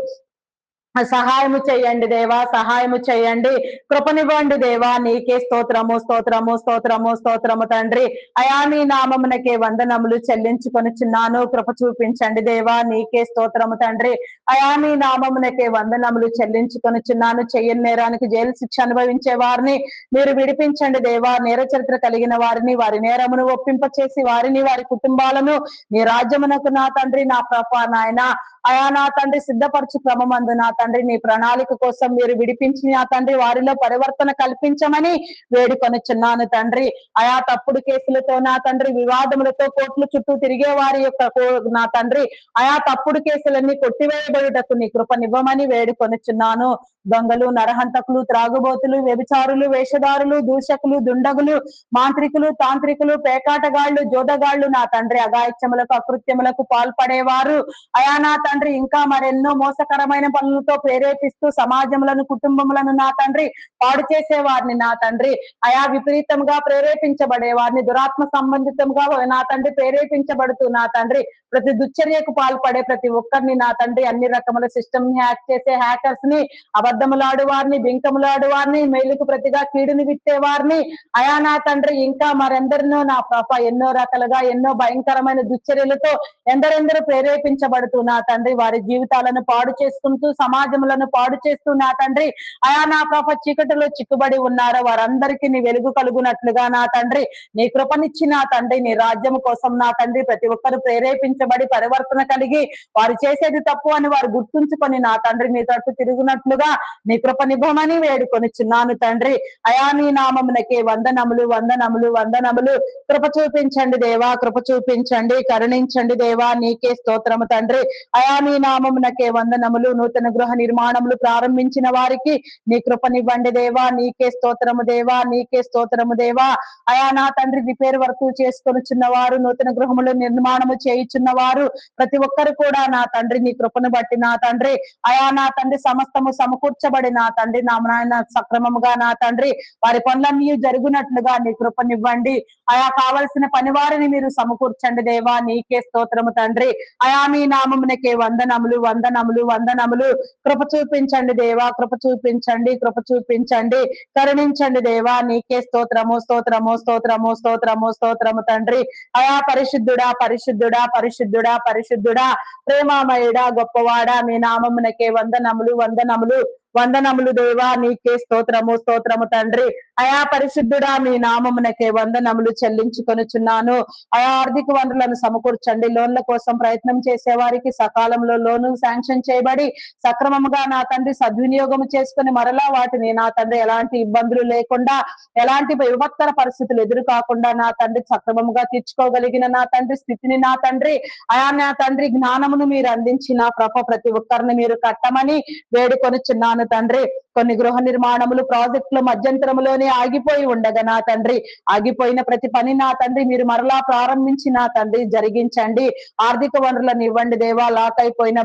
A: సహాయము చేయండి దేవా, సహాయము చేయండి, కృపనివ్వండి దేవా. నీకే స్తోత్రము స్తోత్రము స్తోత్రము స్తోత్రము తండ్రి. అయా నీ నామమునకే వందనములు చెల్లించుకొనిచున్నాను. కృప చూపించండి దేవా. నీకే స్తోత్రము తండ్రి. అయా నీ నామమునకే వందనములు చెల్లించుకొనిచున్నాను. చెయ్యని నేరానికి జైలు శిక్ష అనుభవించే వారిని మీరు విడిపించండి దేవా. నేర చరిత్ర కలిగిన వారిని వారి నేరమును ఒప్పింప చేసి వారిని వారి కుటుంబాలను నీ రాజ్యమునకు నా తండ్రి నా ప్రభా నాయన అయా నా తండ్రి సిద్ధపరచు క్రమమందు నా తండ్రి నీ ప్రణాళిక కోసం మీరు విడిపించి నా తండ్రి వారిలో పరివర్తన కల్పించమని వేడుకొనిచున్నాను తండ్రి. అయా తప్పుడు కేసులతో నా తండ్రి వివాదములతో కోర్టుల చుట్టూ తిరిగే వారి యొక్క నా తండ్రి అయా తప్పుడు కేసులన్నీ కొట్టివేయబడుటకు నీ కృపనివ్వమని వేడుకొనిచున్నాను. దొంగలు నరహంతకులు త్రాగుబోతులు వ్యభిచారులు వేషధారులు దూషకులు దుండగులు మాంత్రికులు తాంత్రికులు పేకాటగాళ్లు జోదగాళ్లు నా తండ్రి అగాయిత్యములకు అకృత్యములకు పాల్పడేవారు అయా నా తండ్రి ఇంకా మరెన్నో మోసకరమైన పనులతో ప్రేరేపిస్తూ సమాజములను కుటుంబములను నా తండ్రి పాడు చేసే వారిని నా తండ్రి అయా విపరీతంగా ప్రేరేపించబడే వారిని దురాత్మ సంబంధితంగా నా తండ్రి ప్రేరేపించబడుతూ నా తండ్రి ప్రతి దుశ్చర్యకు పాల్పడే ప్రతి ఒక్కరిని నా తండ్రి అన్ని రకముల సిస్టమ్ హ్యాక్ చేసే హ్యాకర్స్ ని అబద్ధములాడు వారిని బింకములాడు వారిని మేలుకు ప్రతిగా కీడుని విత్తే వారిని అయా నా తండ్రి ఇంకా మరెందరినో నా పాప ఎన్నో రకాలుగా ఎన్నో భయంకరమైన దుశ్చర్యలతో ఎందరెందరూ ప్రేరేపించబడుతూ నా తండ్రి వారి జీవితాలను పాడు చేసుకుంటూ సమాజములను పాడు చేస్తూ నా తండ్రి అయా నా పాప చీకటిలో చిక్కుబడి ఉన్నారో వారందరికీ నీ వెలుగు కలుగునట్లుగా నా తండ్రి నీ కృపనిచ్చి నా తండ్రి నీ రాజ్యం కోసం నా తండ్రి ప్రతి ఒక్కరు ప్రేరేపించబడి పరివర్తన కలిగి వారు చేసేది తప్పు అని వారు గుర్తుంచుకొని నా తండ్రి నీ తట్టు తిరుగునట్లుగా నీ కృపనివ్వమని వేడుకొనిచున్నాను తండ్రి. అయా నీ నామమునకే వందనములు వందనములు వందనములు. కృప చూపించండి దేవా, కృప చూపించండి, కరుణించండి దేవా. నీకే స్తోత్రము తండ్రి. అయా నీ నామమునకే వందనములు. నూతన గృహ నిర్మాణములు ప్రారంభించిన వారికి నీ కృపనివ్వండి దేవా. నీకే స్తోత్రము దేవా, నీకే స్తోత్రము దేవా. అయా నా తండ్రి రిపేర్ వర్క్ చేసుకొనిచున్న వారు నూతన గృహములు నిర్మాణము చేయుచున్న వారు ప్రతి ఒక్కరు కూడా నా తండ్రి నీ కృపను బట్టి నా తండ్రి అయా నా తండ్రి సమస్తము సమకూర్చబడి నా తండ్రి నా నాయన సక్రమముగా నా తండ్రి వారి పనులన్నీ జరుగునట్లుగా నీ కృపనివ్వండి. అయా కావలసిన పని వారిని మీరు సమకూర్చండి దేవా. నీకే స్తోత్రము తండ్రి. అయా మీ నామమునకే వందనములు వందనములు వందనములు. కృప చూపించండి దేవా, కృప చూపించండి, కృప చూపించండి, కరుణించండి దేవా. నీకే స్తోత్రము స్తోత్రము స్తోత్రము స్తోత్రము స్తోత్రము తండ్రి. అయా పరిశుద్ధుడా పరిశుద్ధుడా పరిశుద్ధుడా పరిశుద్ధుడా ప్రేమామయుడా గొప్పవాడా మీ నామమునకే వందనములు వందనములు వందనములు దేవా. నీకే స్తోత్రము స్తోత్రము తండ్రి. అయా పరిశుద్ధుడా మీ నామమునకే వందనములు చెల్లించుకొనుచున్నాను. అయా ఆర్థిక వనరులను సమకూర్చండి. లోన్ల కోసం ప్రయత్నం చేసే వారికి సకాలంలో లోను శాంక్షన్ చేయబడి సక్రమముగా నా తండ్రి సద్వినియోగం చేసుకుని మరలా వాటిని నా తండ్రి ఎలాంటి ఇబ్బందులు లేకుండా ఎలాంటి విపత్తర పరిస్థితులు ఎదురు కాకుండా నా తండ్రి సక్రమముగా తీర్చుకోగలిగిన నా తండ్రి స్థితిని నా తండ్రి అయా నా తండ్రి జ్ఞానమును మీరు అందించిన ప్రతి ఒక్కరిని మీరు కట్టమని వేడుకొనుచున్నాను చున్నాను తండ్రి. కొన్ని గృహ నిర్మాణములు ప్రాజెక్టులు మధ్యంతరములోనే ఆగిపోయి ఉండగా నా తండ్రి, ఆగిపోయిన ప్రతి పని నా తండ్రి మీరు మరలా ప్రారంభించి నా తండ్రి జరిగించండి. ఆర్థిక వనరులను ఇవ్వండి దేవా.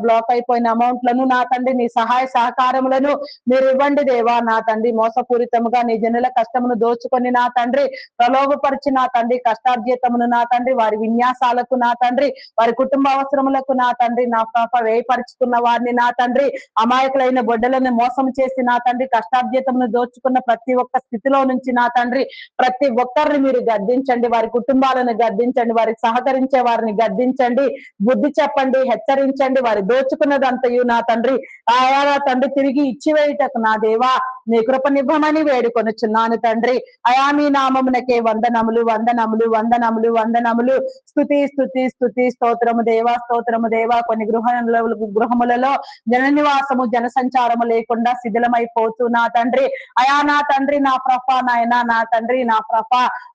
A: బ్లాక్ అయిపోయిన అమౌంట్లను నా తండ్రి నీ సహాయ సహకారములను మీరు ఇవ్వండి దేవా. నా తండ్రి మోసపూరితముగా నీ జనుల కష్టమును దోచుకొని నా తండ్రి ప్రలోభపరిచి నా తండ్రి కష్టార్జితమును నా తండ్రి వారి విన్యాసాలకు నా తండ్రి వారి కుటుంబ అవసరములకు నా తండ్రి నా పాప వేయపరుచుకున్న వారిని నా తండ్రి అమాయకులైన బొడ్డలను మోసం చేసి నా తండ్రి కష్టార్జితమును దోచుకున్న ప్రతి ఒక్క స్థితిలో నుంచి నా తండ్రి ప్రతి ఒక్కరిని మీరు గద్దించండి. వారి కుటుంబాలను గద్దించండి. వారికి సహకరించే వారిని గద్దించండి. బుద్ధి చెప్పండి, హెచ్చరించండి. వారి దోచుకున్నదంతయు నా తండ్రి ఆయా నా తండ్రి తిరిగి ఇచ్చివేయుటకు నా దేవా నీ కృపనివ్వమని వేడుకొనుచున్నాను తండ్రి. అయా మీ నామమునకే వందనములు వందనములు వందనములు వందనములు. స్తుతి స్తుతి స్తుతి. స్తోత్రము దేవా, స్తోత్రము దేవా. కొన్ని గృహములలో జన నివాసము జన సంచారము లేకుండా శిథిలమైపోతూ నా తండ్రి అయా నా తండ్రి నా ప్రభ నాయన నా తండ్రి నా ప్రభ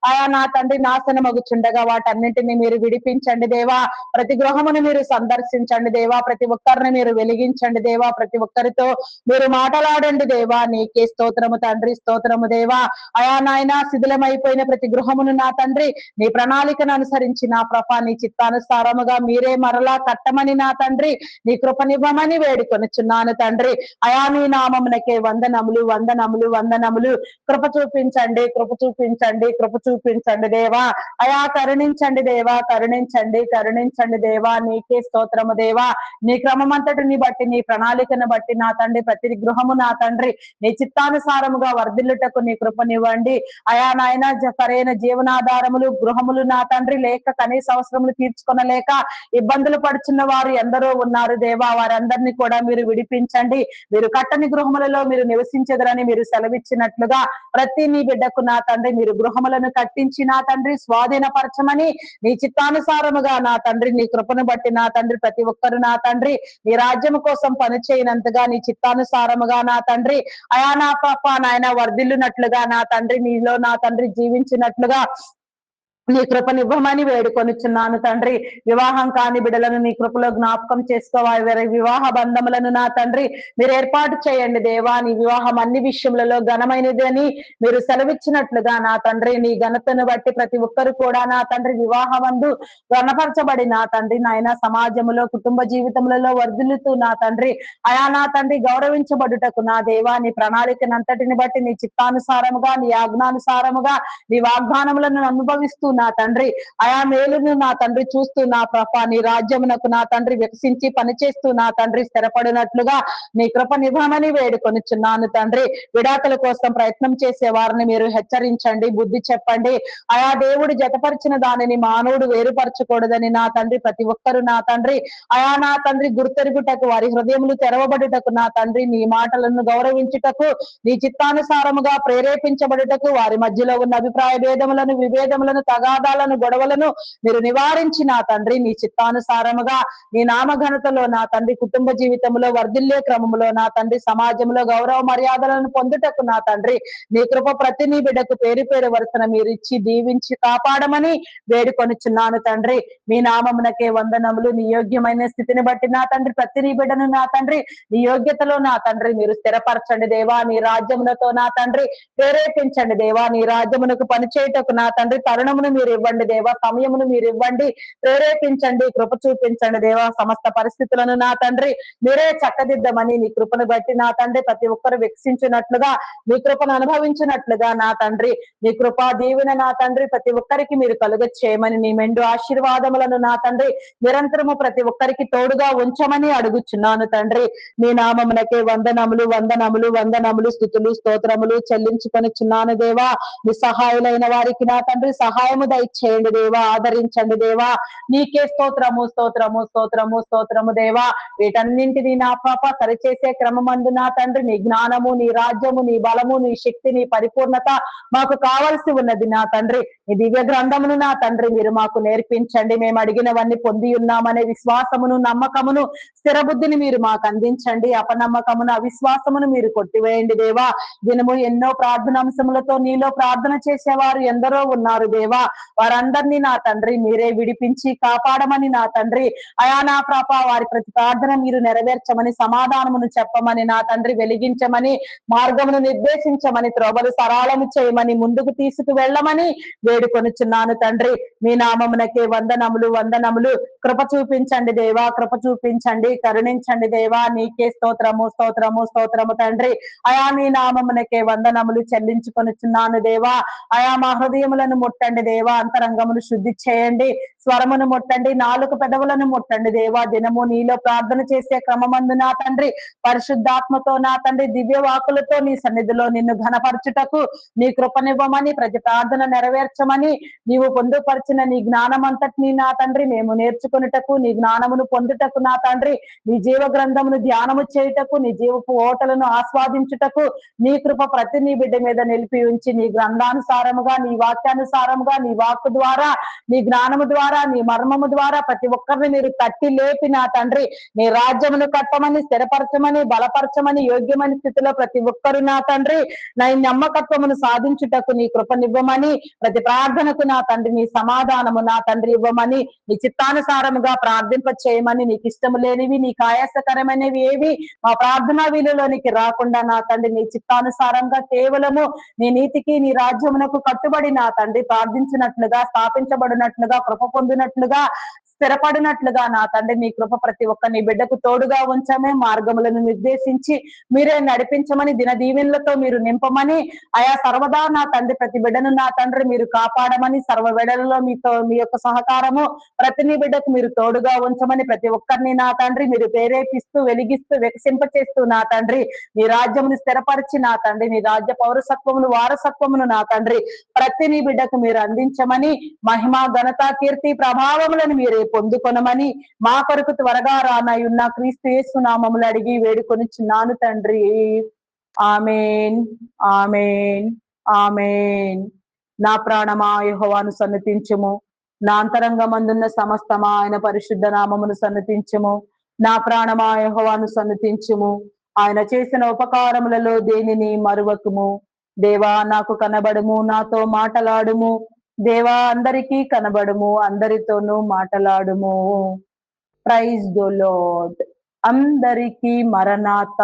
A: అయా నా తండ్రి నాశనమగుచుండగా వాటన్నింటినీ మీరు విడిపించండి దేవా. ప్రతి గృహమును మీరు సందర్శించండి దేవా. ప్రతి ఒక్కరిని మీరు వెలిగించండి దేవా. ప్రతి ఒక్కరితో మీరు మాట్లాడండి దేవా. నీకే స్తోత్రము తండ్రి, స్తోత్రము దేవా. అయా నాయన శిథిలమైపోయిన ప్రతి గృహమును నా తండ్రి నీ ప్రణాళికను అనుసరించి నా ప్రభ నీ చిత్తానుసారముగా మీరే మరలా కట్టమని నా తండ్రి నీ కృపనివ్వమని వేడుకొనుచున్నాను తండ్రి. అయా నీ నామమునకే వందనములు వందనములు వందనములు. కృప చూపించండి, కృప చూపించండి, కృప చూపించండి దేవా. అయా కరుణించండి దేవా, కరుణించండి, కరుణించండి దేవా. నీకే స్తోత్రము దేవా. నీ క్రమమంతటిని బట్టి నీ ప్రణాళికను బట్టి నా తండ్రి ప్రతి గృహము నా తండ్రి నీ చిత్తానుసారముగా వర్ధిల్లుటకు నీ కృపనివ్వండి. అయా నాయన సరైన జీవనాధారములు గృహములు నా తండ్రి లేక కనీస అవసరములు తీర్చుకొనలేక ఇబ్బందులు పడుచున్న వారు ఎందరో ఉన్నారు దేవా. వారందరినీ కూడా మీరు విడిపించండి. మీరు కట్టని గృహములలో మీరు నివసించదరని మీరు సెలవిచ్చినట్లుగా ప్రతి నీ బిడ్డకు నా తండ్రి మీరు గృహములను కట్టించి నా తండ్రి స్వాధీనపరచమని నీ చిత్తానుసారముగా నా తండ్రి నీ కృపను బట్టి నా తండ్రి ప్రతి ఒక్కరు నా తండ్రి నీ రాజ్యం కోసం పనిచేయనంతగా నీ చిత్తానుసారముగా నా తండ్రి అయా నా పాప నాయన వర్ధిల్లునట్లుగా నా తండ్రి నీలో నా తండ్రి జీవించినట్లుగా నీ కృపనివ్వమని వేడుకొనిచున్నాను తండ్రి. వివాహం కాని బిడ్డలను నీ కృపలో జ్ఞాపకం చేసుకోవాలి. వివాహ బంధములను నా తండ్రి మీరు ఏర్పాటు చేయండి దేవా. నీ వివాహం అన్ని విషయములలో ఘనమైనది అని మీరు సెలవిచ్చినట్లుగా నా తండ్రి నీ ఘనతను బట్టి ప్రతి ఒక్కరు కూడా నా తండ్రి వివాహమందు ఘనపరచబడి నా తండ్రి నాయన సమాజములో కుటుంబ జీవితములలో వర్ధిల్లుతూ నా తండ్రి అయా నా తండ్రి గౌరవించబడుటకు నా దేవా నీ ప్రణాళికనంతటిని బట్టి నీ చిత్తానుసారముగా నీ ఆజ్ఞానుసారముగా నీ వాగ్దానములను అనుభవిస్తూ నా తండ్రి ఆయా మేలును నా తండ్రి చూస్తూ నా ప్రభ నీ రాజ్యమునకు నా తండ్రి వికసించి పనిచేస్తూ నా తండ్రి స్థిరపడినట్లుగా నీ కృపనివ్వమని వేడుకొనిచున్నాను తండ్రి. విడాకుల కోసం ప్రయత్నం చేసే వారిని మీరు హెచ్చరించండి, బుద్ధి చెప్పండి. ఆయా దేవుడు జతపరిచిన దానిని మానవుడు వేరుపరచకూడదని నా తండ్రి ప్రతి ఒక్కరు నా తండ్రి ఆయా నా తండ్రి గుర్తెరుగుటకు వారి హృదయములు తెరవబడుటకు నా తండ్రి నీ మాటలను గౌరవించుటకు నీ చిత్తానుసారముగా ప్రేరేపించబడుటకు వారి మధ్యలో ఉన్న అభిప్రాయ భేదములను విభేదములను తగాదాలను గొడవలను మీరు నివారించి నా తండ్రి నీ చిత్తానుసారముగా నీ నామఘనతలో నా తండ్రి కుటుంబ జీవితంలో వర్ధిల్లే క్రమములో నా తండ్రి సమాజంలో గౌరవ మర్యాదలను పొందుటకు నా తండ్రి నీ కృప ప్రతి నీ బిడ్డకు పేరు పేరు వరుసన మీరు ఇచ్చి దీవించి కాపాడమని వేడుకొనిచున్నాను తండ్రి. మీ నామమునకే వందనములు. నీ యోగ్యమైన స్థితిని బట్టి నా తండ్రి ప్రతి నీ బిడ్డను నా తండ్రి నీ యోగ్యతలో నా తండ్రి మీరు స్థిరపరచండి దేవా. నీ రాజ్యములతో నా తండ్రి ప్రేరేపించండి దేవా. నీ రాజ్యమునకు పనిచేయటకు నా తండ్రి తరుణమును మీరు ఇవ్వండి దేవా. సమయమును మీరు ఇవ్వండి, ప్రేరేపించండి, కృప చూపించండి దేవా. సమస్త పరిస్థితులను నా తండ్రి మీరే చక్కదిద్దమని నీ కృపను బట్టి నా తండ్రి ప్రతి ఒక్కరు వికసించినట్లుగా నీ కృపను అనుభవించినట్లుగా నా తండ్రి నీ కృపా దీవెన నా తండ్రి ప్రతి ఒక్కరికి మీరు కలుగ చేయమని నీ మెండు ఆశీర్వాదములను నా తండ్రి నిరంతరము ప్రతి ఒక్కరికి తోడుగా ఉంచమని అడుగుచున్నాను తండ్రి. నీ నామమునకే వందనములు వందనములు వందనములు స్తుతులు స్తోత్రములు చెల్లించుకొనిచున్నాను దేవా. నీ సహాయులైన వారికి నా తండ్రి సహాయము దయచేయండి దేవా. ఆదరించండి దేవా. నీకే స్తోత్రము స్తోత్రము స్తోత్రము స్తోత్రము దేవా. వీటన్నింటినీ నా పాప సరిచేసే క్రమమందు నా తండ్రి నీ జ్ఞానము నీ రాజ్యము నీ బలము నీ శక్తి నీ పరిపూర్ణత మాకు కావలసి ఉన్నది నా తండ్రి. నీ దివ్య గ్రంథమును నా తండ్రి మీరు మాకు నేర్పించండి. మేము అడిగినవన్నీ పొంది ఉన్నామనే విశ్వాసమును నమ్మకమును స్థిర బుద్ధిని మీరు మాకు అందించండి. అపనమ్మకమును అవిశ్వాసమును మీరు కొట్టివేయండి దేవా. దినము ఎన్నో ప్రార్థనాంశములతో నీలో ప్రార్థన చేసేవారు ఎందరో ఉన్నారు దేవా. వారందరినీ నా తండ్రి మీరే విడిపించి కాపాడమని నా తండ్రి, అయా నా ప్రభ వారి ప్రతి ప్రార్థన మీరు నెరవేర్చమని, సమాధానమును చెప్పమని నా తండ్రి, వెలిగించమని, మార్గమును నిర్దేశించమని, త్రోవలు సరళము చేయమని, ముందుకు తీసుకు వెళ్ళమని వేడుకొనుచున్నాను తండ్రి. మీ నామమునకే వందనములు వందనములు. కృప చూపించండి దేవా, కృప చూపించండి, కరుణించండి దేవా. నీకే స్తోత్రము స్తోత్రము స్తోత్రము తండ్రి. అయా మీ నామమునకే వందనములు చెల్లించుకొనుచున్నాను దేవా. అయా మా హృదయములను ముట్టండి దేవా, అంతరంగమును శుద్ధి చేయండి, స్వరమును ముట్టండి, నాలుగు పెదవులను ముట్టండి దేవా. దినము నీలో ప్రార్థన చేసే క్రమమందు నా తండ్రి, పరిశుద్ధాత్మతో నా తండ్రి, దివ్య వాకులతో నీ సన్నిధిలో నిన్ను ఘనపరచుటకు నీ కృపనివ్వమని, ప్రతి ప్రార్థన నెరవేర్చమని, నీవు పొందుపరిచిన నీ జ్ఞానం అంతటిని నా తండ్రి మేము నేర్చుకున్నటకు, నీ జ్ఞానమును పొందుటకు నా తండ్రి, నీ జీవ గ్రంథమును ధ్యానము చేయుటకు, నీ జీవపు ఓటలను ఆస్వాదించుటకు నీ కృప ప్రతి నీ బిడ్డ మీద నిలిపి ఉంచి, నీ గ్రంథానుసారముగా, నీ వాక్యానుసారముగా, నీ వాక్కు ద్వారా, నీ జ్ఞానము ద్వారా, నీ మర్మము ద్వారా ప్రతి ఒక్కరిని మీరు తట్టి లేపి నా తండ్రి, నీ రాజ్యమును కట్టమని, స్థిరపరచమని, బలపరచమని, యోగ్యమైన స్థితిలో ప్రతి ఒక్కరు నా తండ్రి నా నమ్మకత్వమును సాధించుటకు నీ కృపనివ్వమని, ప్రతి ప్రార్థనకు నా తండ్రి నీ సమాధానము నా తండ్రి ఇవ్వమని, నీ చిత్తానుసారముగా ప్రార్థింప చేయమని, నీకు ఇష్టము లేనివి, నీకు ఆయాసకరమైనవి ఏవి మా ప్రార్థనా వీలులోనికి రాకుండా నా తండ్రి నీ చిత్తానుసారంగా కేవలము నీ నీతికి, నీ రాజ్యమునకు కట్టుబడి నా తండ్రి ప్రార్థించినట్లుగా, స్థాపించబడినట్లుగా, కృప పొందినట్లుగా, స్థిరపడినట్లుగా నా తండ్రి నీ కృప ప్రతి ఒక్క నీ బిడ్డకు తోడుగా ఉంచమే, మార్గములను నిర్దేశించి మీరే నడిపించమని, దిన దీవెనలతో మీరు నింపమని, అయా సర్వదా నా తండ్రి ప్రతి బిడ్డను నా తండ్రి మీరు కాపాడమని, సర్వ వేళలలో మీతో మీ యొక్క సహకారము ప్రతి నీ బిడ్డకు మీరు తోడుగా ఉంచమని, ప్రతి ఒక్కరిని నా తండ్రి మీరు ప్రేరేపిస్తూ, వెలిగిస్తూ, వికసింపచేస్తూ నా తండ్రి నీ రాజ్యమును స్థిరపరిచి నా తండ్రి నీ రాజ్య పౌరసత్వమును, వారసత్వమును నా తండ్రి ప్రతి నీ బిడ్డకు మీరు అందించమని, మహిమ ఘనత కీర్తి ప్రభావములను మీరే పొందుకొనమని, మా కొరకు త్వరగా రానయున్న క్రీస్తు యేసు నామములు అడిగి వేడుకొనిచున్నాను తండ్రి. ఆమేన్ ఆమేన్ ఆమేన్. నా ప్రాణమా యెహోవాను సన్నతించుము, నా అంతరంగమందున్న సమస్తమా ఆయన పరిశుద్ధ నామమును సన్నతించుము. నా ప్రాణమా యెహోవాను సన్నతించుము, ఆయన చేసిన ఉపకారములలో దేనిని మరువకుము. దేవా నాకు కనబడుము, నాతో మాటలాడుము. దేవా అందరికీ కనబడుము, అందరితోనూ మాటలాడుము. Praise the lord. అందరికీ మరణాత.